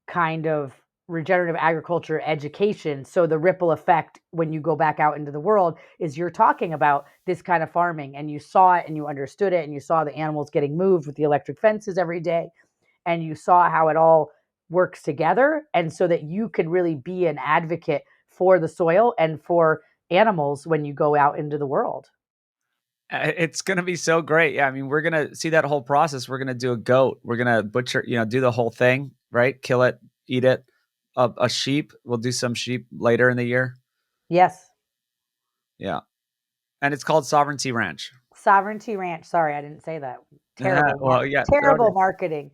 [SPEAKER 2] kind of regenerative agriculture education. So the ripple effect when you go back out into the world is you're talking about this kind of farming, and you saw it and you understood it, and you saw the animals getting moved with the electric fences every day, and you saw how it all works together. And so that you could really be an advocate for the soil and for animals when you go out into the world.
[SPEAKER 1] It's going to be so great. Yeah, I mean, we're going to see that whole process. We're going to do a goat. We're going to butcher, do the whole thing, right? Kill it, eat it. A sheep. We'll do some sheep later in the year.
[SPEAKER 2] Yes.
[SPEAKER 1] Yeah. And it's called Sovereignty Ranch.
[SPEAKER 2] Sovereignty Ranch. Sorry, I didn't say that. Terrible,
[SPEAKER 1] Well, yeah.
[SPEAKER 2] terrible marketing.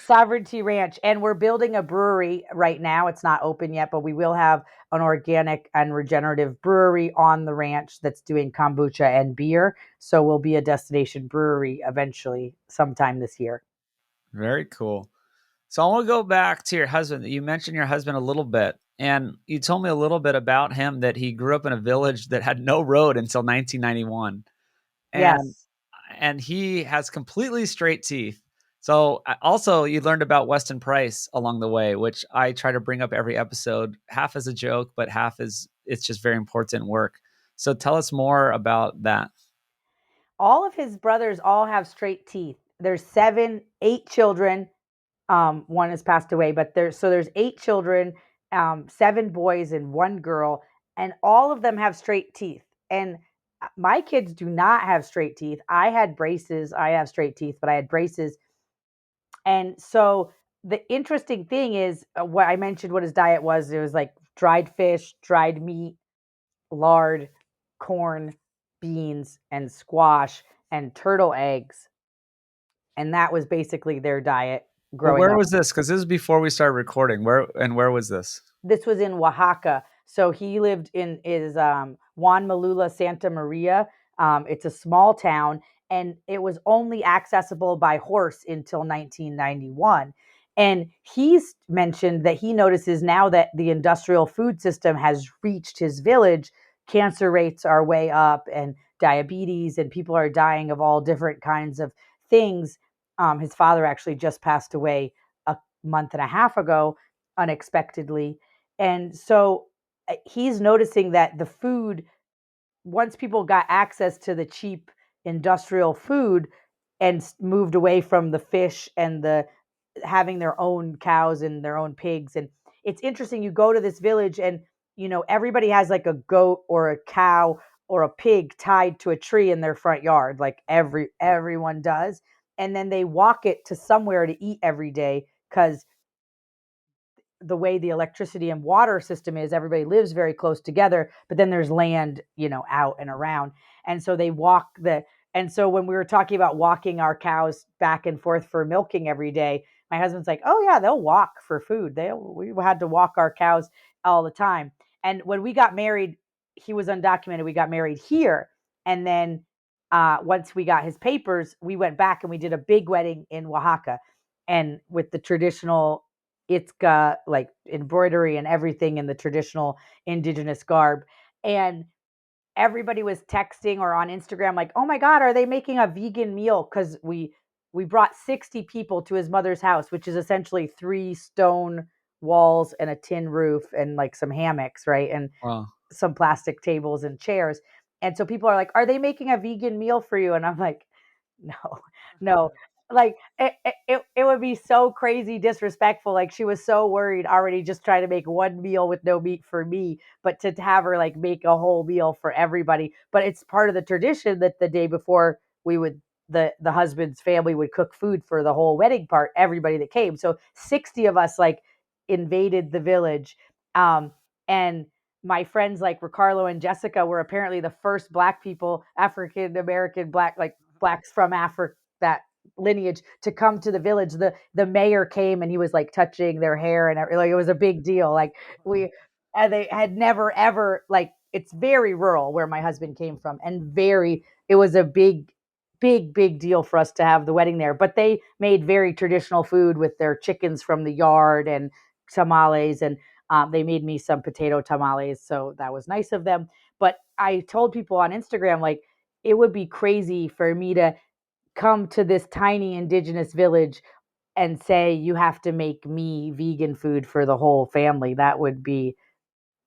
[SPEAKER 2] Sovereignty Ranch, and we're building a brewery right now. It's not open yet, but we will have an organic and regenerative brewery on the ranch that's doing kombucha and beer. So we'll be a destination brewery eventually, sometime this year.
[SPEAKER 1] Very cool. So I want to go back to your husband. You mentioned your husband a little bit, and you told me a little bit about him, that he grew up in a village that had no road until 1991. And
[SPEAKER 2] Yes.
[SPEAKER 1] and he has completely straight teeth. So also you learned about Weston Price along the way, which I try to bring up every episode, half as a joke, but half as it's just very important work. So tell us more about that.
[SPEAKER 2] All of his brothers all have straight teeth. There's 8 children. One has passed away, but there's 8 children, 7 boys and 1 girl, and all of them have straight teeth. And my kids do not have straight teeth. I had braces. I have straight teeth, but I had braces. And so the interesting thing is, what I mentioned, what his diet was. It was like dried fish, dried meat, lard, corn, beans, and squash, and turtle eggs. And that was basically their diet
[SPEAKER 1] Well,
[SPEAKER 2] growing
[SPEAKER 1] where
[SPEAKER 2] up.
[SPEAKER 1] was this? Because this is before we started recording. Where was this?
[SPEAKER 2] This was in Oaxaca. So he lived in is Juan Malula Santa Maria. It's a small town, and it was only accessible by horse until 1991. And he's mentioned that he notices now that the industrial food system has reached his village, cancer rates are way up, and diabetes, and people are dying of all different kinds of things. His father actually just passed away a month and a half ago, unexpectedly. And so he's noticing that the food, once people got access to the cheap industrial food and moved away from the fish and the having their own cows and their own pigs. And it's interesting, you go to this village, and everybody has like a goat or a cow or a pig tied to a tree in their front yard, like everyone does. And then they walk it to somewhere to eat every day, because the way the electricity and water system is, everybody lives very close together, but then there's land, out and around. And so they walk And so when we were talking about walking our cows back and forth for milking every day, my husband's like, "Oh yeah, they'll walk for food. We had to walk our cows all the time." And when we got married, he was undocumented. We got married here, and then once we got his papers, we went back and we did a big wedding in Oaxaca, and with the traditional Itzca like embroidery and everything in the traditional indigenous garb. And everybody was texting or on Instagram like, "Oh my god, are they making a vegan meal?" Cuz we brought 60 people to his mother's house, which is essentially 3 stone walls and a tin roof and like some hammocks, right? And
[SPEAKER 1] Wow.
[SPEAKER 2] some plastic tables and chairs. And so people are like, "Are they making a vegan meal for you?" And I'm like, no, no. Like it would be so crazy disrespectful. Like she was so worried already just trying to make one meal with no meat for me, but to have her like make a whole meal for everybody. But it's part of the tradition that the day before we would the husband's family would cook food for the whole wedding part, everybody that came. So 60 of us like invaded the village. And my friends like Ricardo and Jessica were apparently the first black people, African American black, like blacks from Africa, that lineage to come to the village. The mayor came and he was like touching their hair and like it was a big deal. Like we and they had never ever like it's very rural where my husband came from and very it was a big deal for us to have the wedding there. But they made very traditional food with their chickens from the yard and tamales and they made me some potato tamales, so that was nice of them. But I told people on Instagram, like, it would be crazy for me to come to this tiny indigenous village and say, you have to make me vegan food for the whole family. That would be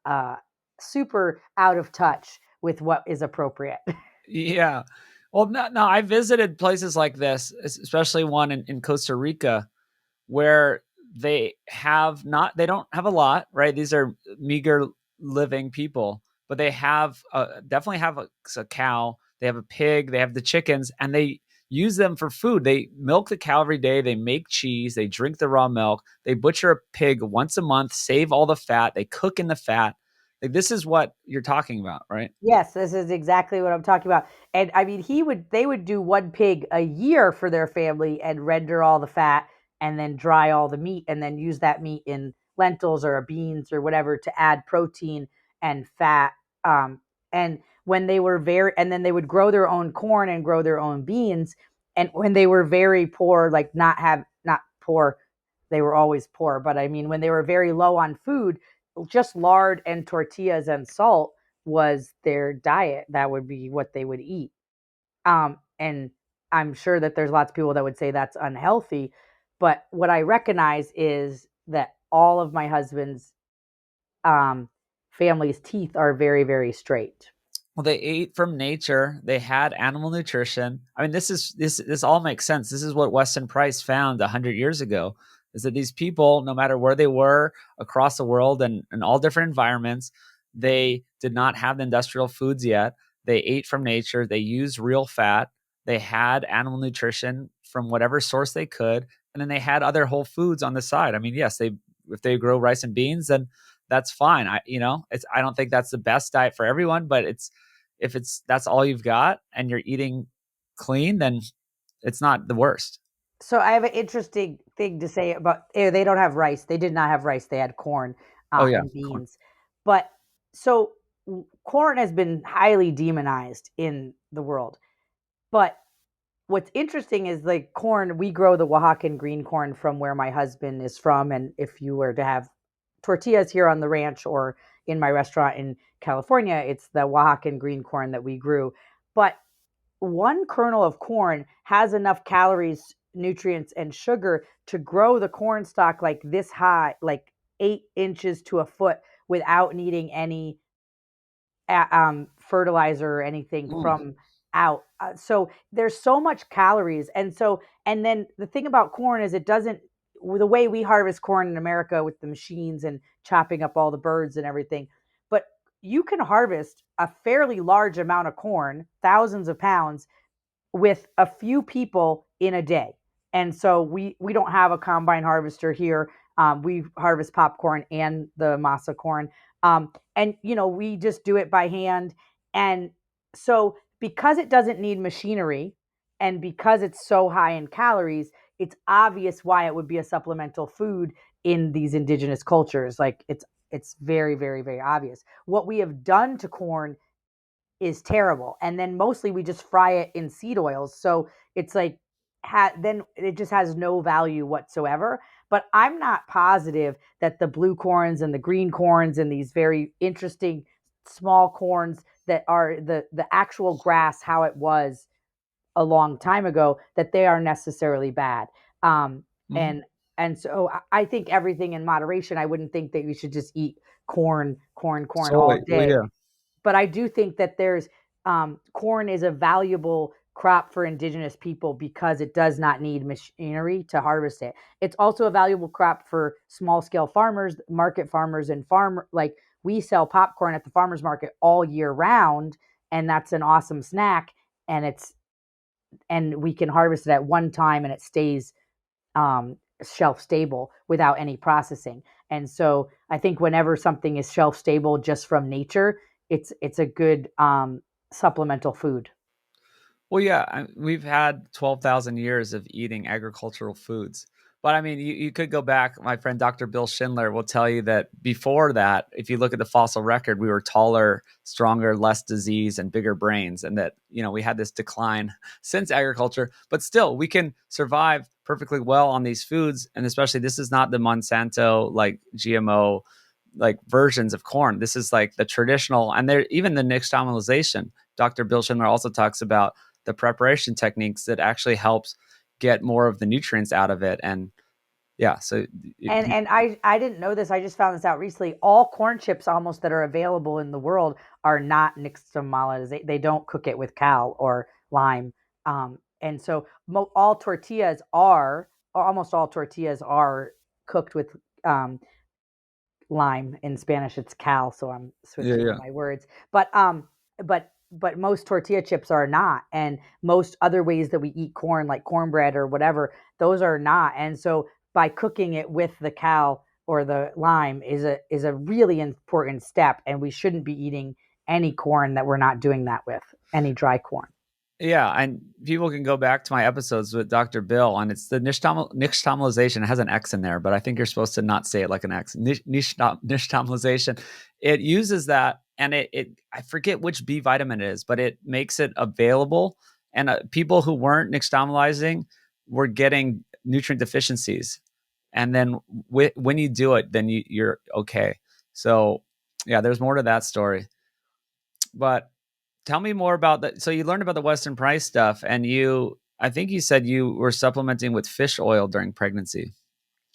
[SPEAKER 2] uh, super out of touch with what is appropriate.
[SPEAKER 1] Yeah. Well, no, I visited places like this, especially one in Costa Rica, where they don't have a lot, right? These are meager living people, but they have definitely have a cow, they have a pig, they have the chickens, and they use them for food. They milk the cow every day, they make cheese, they drink the raw milk, they butcher a pig once a month, save all the fat, they cook in the fat. Like this is what you're talking about, right?
[SPEAKER 2] Yes, this is exactly what I'm talking about. And I mean, they would do one pig a year for their family and render all the fat and then dry all the meat and then use that meat in lentils or beans or whatever to add protein and fat. And when they were and then they would grow their own corn and grow their own beans. And when they were very poor, like not poor, they were always poor, but I mean, when they were very low on food, just lard and tortillas and salt was their diet. That would be what they would eat. And I'm sure that there's lots of people that would say that's unhealthy. But what I recognize is that all of my husband's um, family's teeth are very, very straight.
[SPEAKER 1] Well, they ate from nature. They had animal nutrition. I mean, this all makes sense. This is what Weston Price found 100 years ago. Is that these people, no matter where they were across the world and in all different environments, they did not have the industrial foods yet. They ate from nature. They used real fat. They had animal nutrition from whatever source they could, and then they had other whole foods on the side. I mean, yes, they if they grow rice and beans, then that's fine. I don't think that's the best diet for everyone, but it's if it's that's all you've got and you're eating clean, then it's not the worst.
[SPEAKER 2] So I have an interesting thing to say about they don't have rice. They did not have rice. They had corn
[SPEAKER 1] Oh yeah,
[SPEAKER 2] and
[SPEAKER 1] corn.
[SPEAKER 2] beans. But so corn has been highly demonized in the world. But what's interesting is like corn, we grow the Oaxacan green corn from where my husband is from. And if you were to have tortillas here on the ranch or in my restaurant in California, it's the Oaxacan green corn that we grew. But one kernel of corn has enough calories, nutrients, and sugar to grow the corn stalk like this high, like 8 inches to a foot without needing any fertilizer or anything
[SPEAKER 1] Mm.
[SPEAKER 2] from out. So there's so much calories, and then the thing about corn is it doesn't. The way we harvest corn in America with the machines and chopping up all the birds and everything, but you can harvest a fairly large amount of corn, thousands of pounds, with a few people in a day. And so we don't have a combine harvester here. We harvest popcorn and the masa corn, and we just do it by hand. And so because it doesn't need machinery and because it's so high in calories, it's obvious why it would be a supplemental food in these indigenous cultures. Like it's very, very, very obvious. What we have done to corn is terrible. And then mostly we just fry it in seed oils. So it's like then it just has no value whatsoever. But I'm not positive that the blue corns and the green corns and these very interesting small corns that are the actual grass how it was a long time ago, that they are necessarily bad. Um,
[SPEAKER 1] Mhm.
[SPEAKER 2] and and so I think everything in moderation. I wouldn't think that you should just eat corn all
[SPEAKER 1] Soy. Well,
[SPEAKER 2] day.
[SPEAKER 1] yeah.
[SPEAKER 2] But I do think that there's corn is a valuable crop for indigenous people because it does not need machinery to harvest it. It's also a valuable crop for small scale farmers, market farmers, and like we sell popcorn at the farmers market all year round, and that's an awesome snack. And we can harvest it at one time, and it stays um, shelf stable without any processing. And so I think whenever something is shelf stable just from nature, it's a good supplemental food.
[SPEAKER 1] Well, yeah, we've had 12,000 years of eating agricultural foods. But I mean, you could go back. My friend Dr. Bill Schindler will tell you that before that, if you look at the fossil record, we were taller, stronger, less disease, and bigger brains. And that, we had this decline since agriculture, but still, we can survive perfectly well on these foods. And especially, this is not the Monsanto, like GMO, like versions of corn. This is like the traditional, and there even the nixtamalization. Dr. Bill Schindler also talks about the preparation techniques that actually helps get more of the nutrients out of it. And yeah, so
[SPEAKER 2] And I didn't know this. I just found this out recently. All corn chips almost that are available in the world are not nixtamalized. They don't cook it with cal or lime. And so all tortillas are, or almost all tortillas are cooked with um, lime. In Spanish it's cal, so I'm
[SPEAKER 1] yeah,
[SPEAKER 2] switching
[SPEAKER 1] yeah.
[SPEAKER 2] my words. But most tortilla chips are not, and most other ways that we eat corn, like cornbread or whatever, those are not. And so by cooking it with the cal or the lime is a really important step, and we shouldn't be eating any corn that we're not doing that with, any dry corn.
[SPEAKER 1] Yeah, and people can go back to my episodes with Dr. Bill, and it's the nixtamalization. It has an X in there, but I think you're supposed to not say it like an X. Nixtamalization. It uses that, and it I forget which B vitamin it is, but it makes it available. And people who weren't nixtamalizing were getting nutrient deficiencies. And then when you do it, then you're okay. So yeah, there's more to that story. But tell me more about that. So you learned about the Western price stuff, and I think you said you were supplementing with fish oil during pregnancy.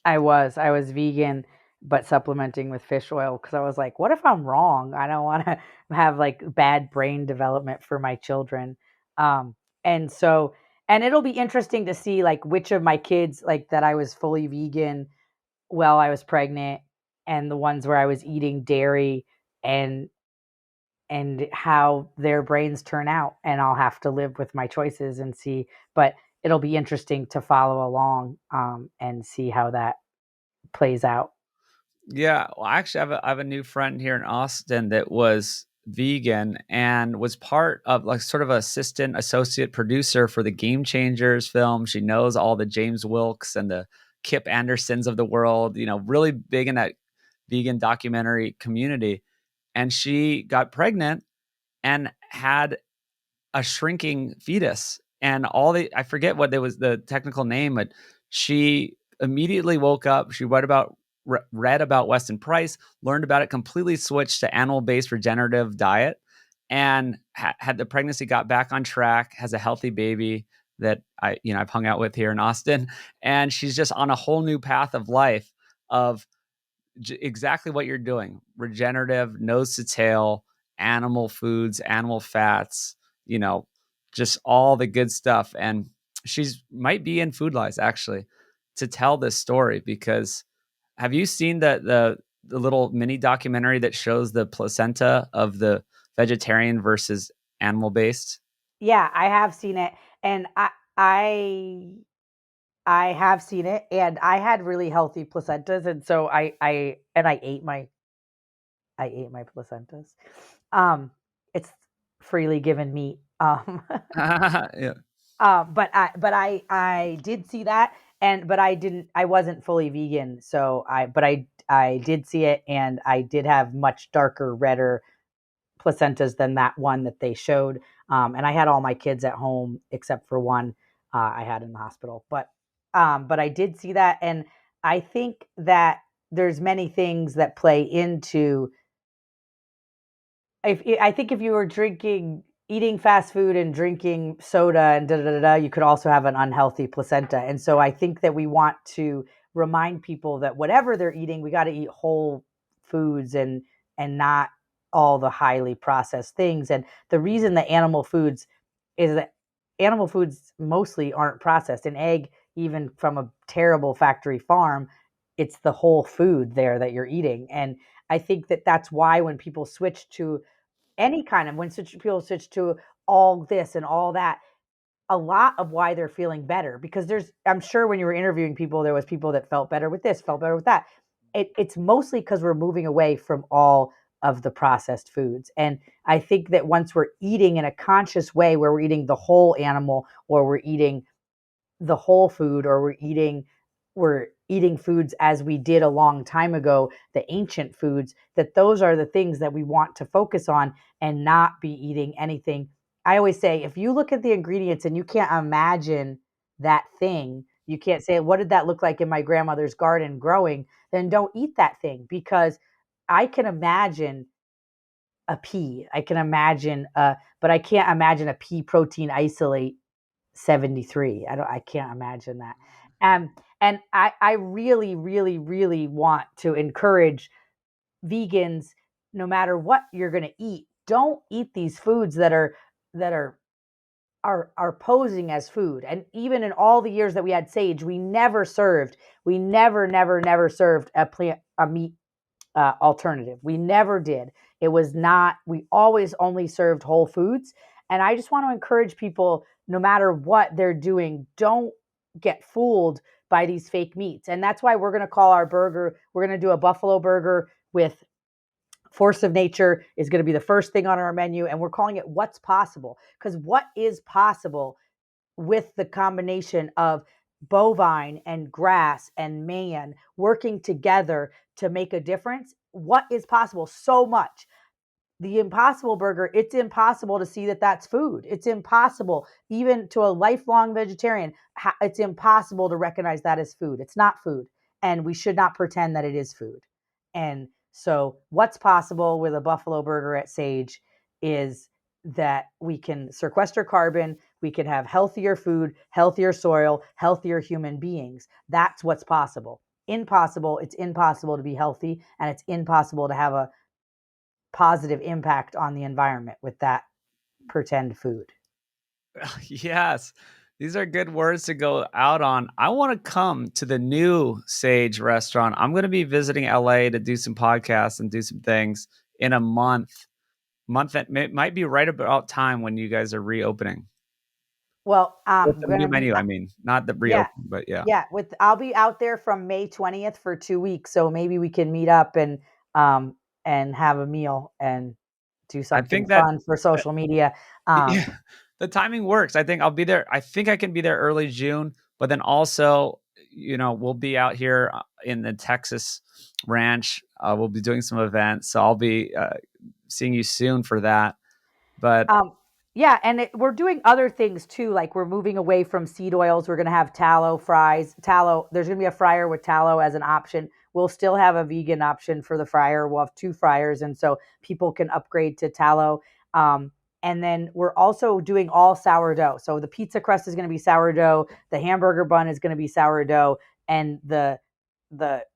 [SPEAKER 2] I was vegan, but supplementing with fish oil because I was like, what if I'm wrong? I don't want to have like bad brain development for my children. Um, and so, and it'll be interesting to see like which of my kids, like that I was fully vegan while I was pregnant, and the ones where I was eating dairy, and how their brains turn out. And I'll have to live with my choices and see. But it'll be interesting to follow along and see how that plays out.
[SPEAKER 1] Yeah, well, actually, I have a new friend here in Austin that was vegan and was part of like sort of assistant associate producer for the Game Changers film. She knows all the James Wilkes and the Kip Andersons of the world. Really big in that vegan documentary community. And she got pregnant and had a shrinking fetus, and I forget what there was the technical name, but she immediately woke up. She read about Weston Price, learned about it, completely switched to animal-based regenerative diet, and had the pregnancy, got back on track, has a healthy baby that I've hung out with here in Austin, and she's just on a whole new path of life of exactly what you're doing: regenerative, nose to tail, animal foods, animal fats, you know, just all the good stuff. And she's might be in Food Lies actually to tell this story, because have you seen the little mini documentary that shows the placenta of the vegetarian versus animal based?
[SPEAKER 2] Yeah, I have seen it, and I I have seen it, and I had really healthy placentas, and so I ate my placentas. Um, it's freely given meat.
[SPEAKER 1] Yeah.
[SPEAKER 2] But I did see that, but I wasn't fully vegan, so I did see it, and I did have much darker, redder placentas than that one that they showed. And I had all my kids at home except for one I had in the hospital. But I did see that, and I think that there's many things that play into. I think if you were eating fast food and drinking soda and da da da da, you could also have an unhealthy placenta. And so I think that we want to remind people that whatever they're eating, we got to eat whole foods and not all the highly processed things. And the reason that is that animal foods mostly aren't processed. An egg, even from a terrible factory farm, it's the whole food there that you're eating. And I think that that's why when people switch to any kind of when people switch to all this and all that, a lot of why they're feeling better, because I'm sure when you were interviewing people, there was people that felt better with this, felt better with that. It's mostly because we're moving away from all of the processed foods. And I think that once we're eating in a conscious way, where we're eating the whole animal, or we're eating the whole food, or we're eating foods as we did a long time ago, the ancient foods, that those are the things that we want to focus on, and not be eating anything. I always say, if you look at the ingredients and you can't imagine that thing, you can't say, what did that look like in my grandmother's garden growing, then don't eat that thing. Because I can imagine a pea, I can imagine but I can't imagine a pea protein isolate 73. I can't imagine that. And I really, really, really want to encourage vegans, no matter what you're going to eat, don't eat these foods that are posing as food. And even in all the years that we had Sage, we never served a meat alternative. We never did. It was not, we always only served whole foods. And I just want to encourage people, no matter what they're doing, don't get fooled by these fake meats. And that's why we're going to call our burger, we're going to do a buffalo burger with Force of Nature is going to be the first thing on our menu. And we're calling it What's Possible. Because what is possible with the combination of bovine and grass and man working together to make a difference? What is possible? So much. The Impossible Burger, it's impossible to see that that's food. It's impossible, even to a lifelong vegetarian, it's impossible to recognize that as food. It's not food. And we should not pretend that it is food. And so, what's possible with a Buffalo Burger at Sage is that we can sequester carbon, we can have healthier food, healthier soil, healthier human beings. That's what's possible. Impossible, it's impossible to be healthy, and it's impossible to have a positive impact on the environment with that pretend food.
[SPEAKER 1] Yes. These are good words to go out on. I want to come to the new Sage restaurant. I'm going to be visiting LA to do some podcasts and do some things in a month. That might be right about time when you guys are reopening.
[SPEAKER 2] Well,
[SPEAKER 1] With
[SPEAKER 2] I'm
[SPEAKER 1] the new
[SPEAKER 2] gonna be
[SPEAKER 1] menu, I mean, not the
[SPEAKER 2] yeah,
[SPEAKER 1] reopen, but yeah.
[SPEAKER 2] yeah. With I'll be out there from May 20th for 2 weeks, so maybe we can meet up um and have a meal and do
[SPEAKER 1] I
[SPEAKER 2] something
[SPEAKER 1] think that
[SPEAKER 2] fun for social media.
[SPEAKER 1] yeah, the timing works. I think I'll be there. I think I can be there early June, but then also, we'll be out here in the Texas ranch. We'll be doing some events, so I'll be seeing you soon for that. But
[SPEAKER 2] Um, yeah, and we're doing other things too. Like we're moving away from seed oils. We're going to have tallow fries. Tallow. There's going to be a fryer with tallow as an option. We'll still have a vegan option for the fryer. We'll have two fryers, and so people can upgrade to tallow. And then we're also doing all sourdough. So the pizza crust is going to be sourdough. The hamburger bun is going to be sourdough, and the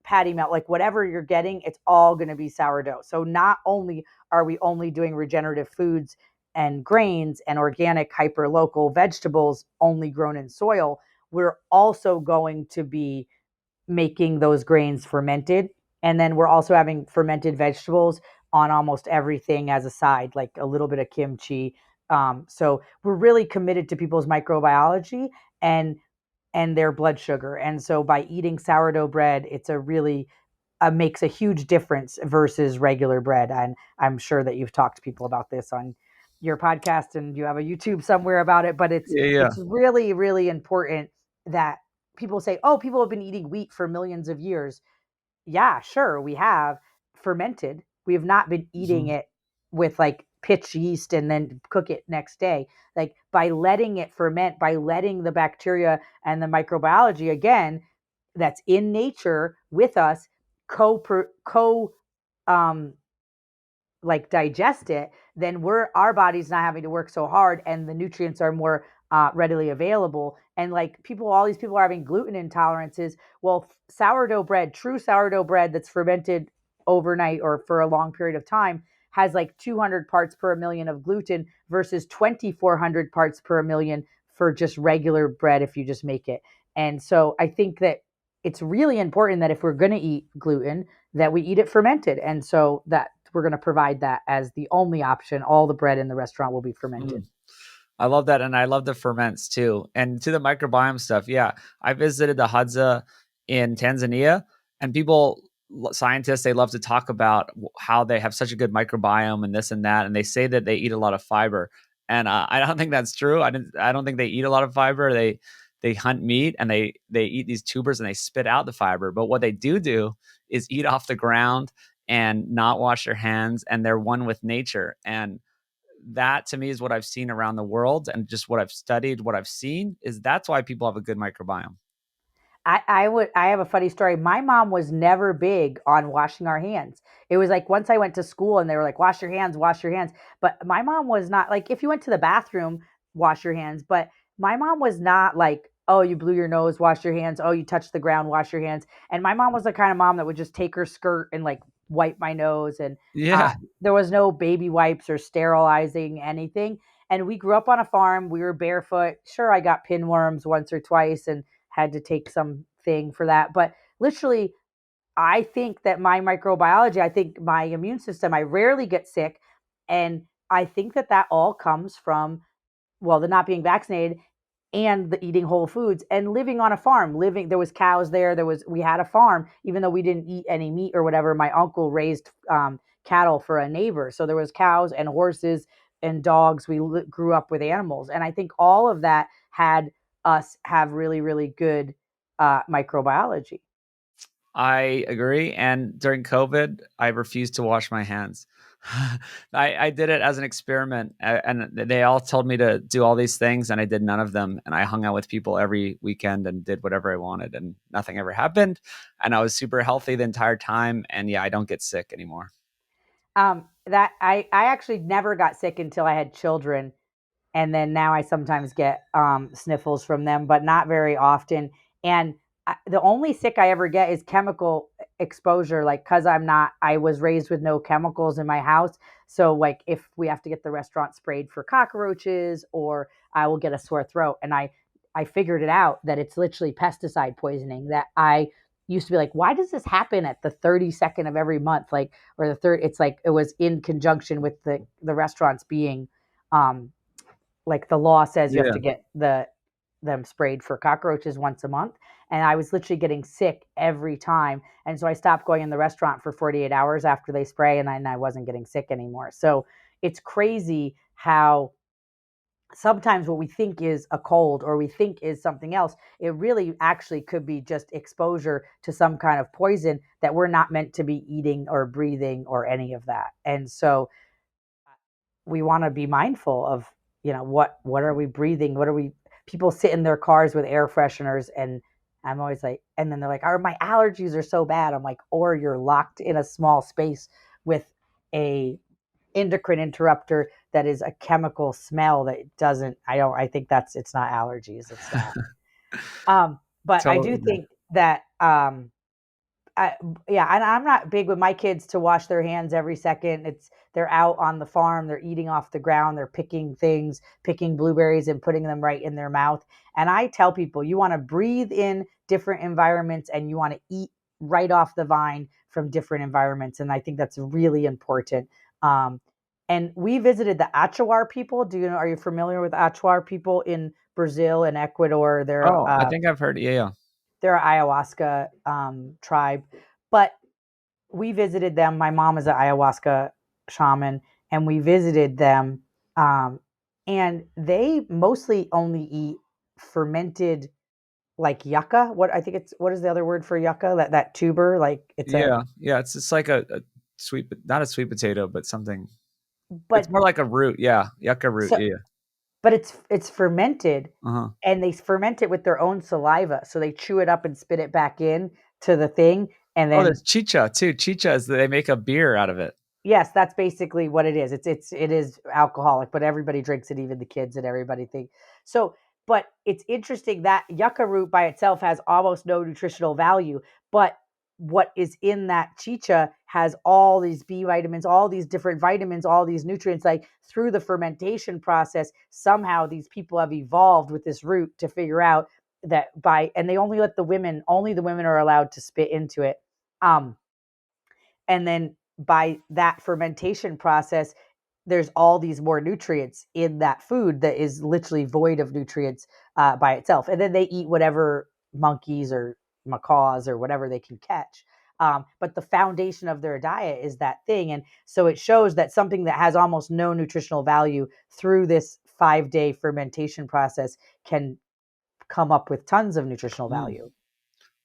[SPEAKER 2] patty melt, like whatever you're getting, it's all going to be sourdough. So not only are we only doing regenerative foods and grains and organic hyper local vegetables only grown in soil, we're also going to be making those grains fermented. And then we're also having fermented vegetables on almost everything as a side, like a little bit of kimchi. So we're really committed to people's microbiology and their blood sugar. And so by eating sourdough bread, it's a really makes a huge difference versus regular bread. And I'm sure that you've talked to people about this on your podcast and you have a YouTube somewhere about it, but
[SPEAKER 1] Yeah, yeah.
[SPEAKER 2] it's really, really important that people say, oh, people have been eating wheat for millions of years. Yeah, sure, we have fermented. We have not been eating
[SPEAKER 1] Mhm.
[SPEAKER 2] it with like pitch yeast and then cook it next day. Like by letting it ferment, by letting the bacteria and the microbiology again that's in nature with us co um like digest it, then our body's not having to work so hard and the nutrients are more readily available. And like all these people are having gluten intolerances. Well, sourdough bread, true sourdough bread that's fermented overnight or for a long period of time has like 200 parts per million of gluten versus 2,400 parts per million for just regular bread if you just make it. And so I think that it's really important that if we're going to eat gluten, that we eat it fermented. And so that we're going to provide that as the only option. All the bread in the restaurant will be fermented.
[SPEAKER 1] Mm. I love that. And I love the ferments too. And to the microbiome stuff. Yeah. I visited the Hadza in Tanzania, and scientists, they love to talk about how they have such a good microbiome and this and that. And they say that they eat a lot of fiber. And I don't think that's true. I don't think they eat a lot of fiber. They hunt meat and they eat these tubers and they spit out the fiber. But what they do is eat off the ground and not wash their hands. And they're one with nature. And that to me is what I've seen around the world, and just what I've studied, what I've seen is that's why people have a good microbiome.
[SPEAKER 2] I have a funny story. My mom was never big on washing our hands. It was like once I went to school and they were like, wash your hands, wash your hands. But my mom was not like, if you went to the bathroom, wash your hands. But my mom was not like, oh, you blew your nose, wash your hands. Oh, you touched the ground, wash your hands. And my mom was the kind of mom that would just take her skirt and like wipe my nose. And
[SPEAKER 1] Yeah.
[SPEAKER 2] there was no baby wipes or sterilizing anything. And we grew up on a farm. We were barefoot. Sure, I got pinworms once or twice and had to take something for that. But literally, I think that my microbiology, I think my immune system, I rarely get sick. And I think that that all comes from, well, the not being vaccinated and the eating whole foods and living on a farm. There was cows there. We had a farm, even though we didn't eat any meat or whatever. My uncle raised cattle for a neighbor. So there was cows and horses and dogs. Grew up with animals. And I think all of that had us have really, really good microbiology.
[SPEAKER 1] I agree. And during COVID, I refused to wash my hands. I did it as an experiment, and they all told me to do all these things, and I did none of them. And I hung out with people every weekend and did whatever I wanted, and nothing ever happened. And I was super healthy the entire time. And yeah, I don't get sick anymore.
[SPEAKER 2] That I actually never got sick until I had children, and then now I sometimes get sniffles from them, but not very often. And the only sick I ever get is chemical exposure, like because I was raised with no chemicals in my house. So like if we have to get the restaurant sprayed for cockroaches, or I will get a sore throat, and I figured it out that it's literally pesticide poisoning. That I used to be like, why does this happen at the 32nd of every month, like, or the third? It's like it was in conjunction with the restaurants being um like the law says you have
[SPEAKER 1] Yeah.
[SPEAKER 2] to get them sprayed for cockroaches once a month, and I was literally getting sick every time. And so I stopped going in the restaurant for 48 hours after they spray, and I wasn't getting sick anymore. So it's crazy how sometimes what we think is a cold or we think is something else, it really actually could be just exposure to some kind of poison that we're not meant to be eating or breathing or any of that. And so we want to be mindful of, what are we breathing, what are we people sit in their cars with air fresheners, and I'm always like, and then they're like, "Are my allergies are so bad?" I'm like, or you're locked in a small space with a endocrine interrupter that is a chemical smell that doesn't I think it's not allergies, it's that. But I do
[SPEAKER 1] Totally.
[SPEAKER 2] think that I, yeah, and I'm not big with my kids to wash their hands every second. They're out on the farm, they're eating off the ground, they're picking things, picking blueberries and putting them right in their mouth. And I tell people, you want to breathe in different environments and you want to eat right off the vine from different environments. And I think that's really important. Um, and we visited the Achawar people. Are you familiar with Achawar people in Brazil and Ecuador?
[SPEAKER 1] Oh, I think I've heard. Yeah, yeah.
[SPEAKER 2] They're an ayahuasca tribe, but we visited them. My mom is an ayahuasca shaman, and we visited them. Um, and they mostly only eat fermented, like yucca. What is the other word for yucca? That tuber, like it's a,
[SPEAKER 1] Yeah, yeah. It's just like a sweet, not a sweet potato, but something. It's
[SPEAKER 2] but
[SPEAKER 1] more like a root. Yeah, yucca root.
[SPEAKER 2] so,
[SPEAKER 1] Yeah.
[SPEAKER 2] but it's fermented,
[SPEAKER 1] Uh-huh.
[SPEAKER 2] and they ferment it with their own saliva. So they chew it up and spit it back in to the thing, and
[SPEAKER 1] Oh,
[SPEAKER 2] then
[SPEAKER 1] there's chicha too. Chicha is they make a beer out of it.
[SPEAKER 2] yes, that's basically what it is. It is alcoholic, but everybody drinks it, even the kids and everybody think. So, but it's interesting that yucca root by itself has almost no nutritional value, but what is in that chicha has all these B vitamins, all these different vitamins, all these nutrients. Like through the fermentation process, somehow these people have evolved with this root to figure out that and they only let only the women are allowed to spit into it. Um, and then by that fermentation process, there's all these more nutrients in that food that is literally void of nutrients by itself. And then they eat whatever monkeys or macaws or whatever they can catch. But the foundation of their diet is that thing. And so it shows that something that has almost no nutritional value through this 5-day fermentation process can come up with tons of nutritional
[SPEAKER 1] Mm.
[SPEAKER 2] value.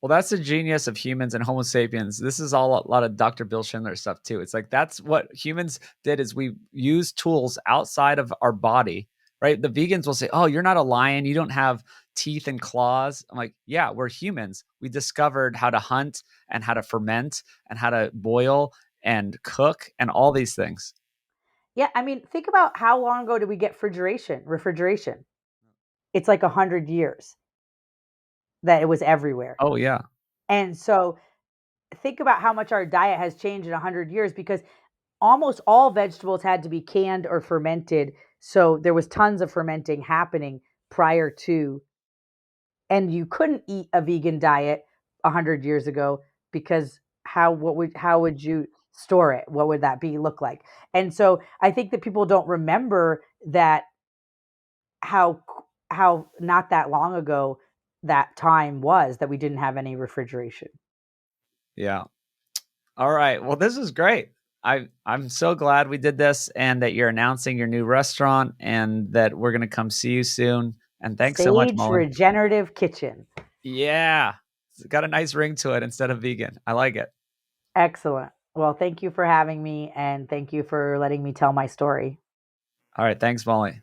[SPEAKER 1] Well, that's the genius of humans and Homo sapiens. This is all a lot of Dr. Bill Schindler stuff too. It's like that's what humans did is we use tools outside of our body, right? The vegans will say, "Oh, you're not a lion. You don't have teeth and claws." I'm like, "Yeah, we're humans. We discovered how to hunt and how to ferment and how to boil and cook and all these things."
[SPEAKER 2] Yeah, I mean, think about how long ago did we get refrigeration? It's like 100 years that it was everywhere.
[SPEAKER 1] Oh, yeah.
[SPEAKER 2] And so think about how much our diet has changed in 100 years, because almost all vegetables had to be canned or fermented. So there was tons of fermenting happening prior to, and you couldn't eat a vegan diet 100 years ago because how would you store it? What would that be look like? And so I think that people don't remember that how how not that long ago that time was that we didn't have any refrigeration.
[SPEAKER 1] Yeah. All right. Well, this is great. I'm so glad we did this and that you're announcing your new restaurant and that we're going to come see you soon. And thanks so much,
[SPEAKER 2] Sage
[SPEAKER 1] Molly.
[SPEAKER 2] Regenerative Kitchen.
[SPEAKER 1] Yeah. It's got a nice ring to it instead of vegan. I like it.
[SPEAKER 2] Excellent. Well, thank you for having me, and thank you for letting me tell my story.
[SPEAKER 1] All right. Thanks, Molly.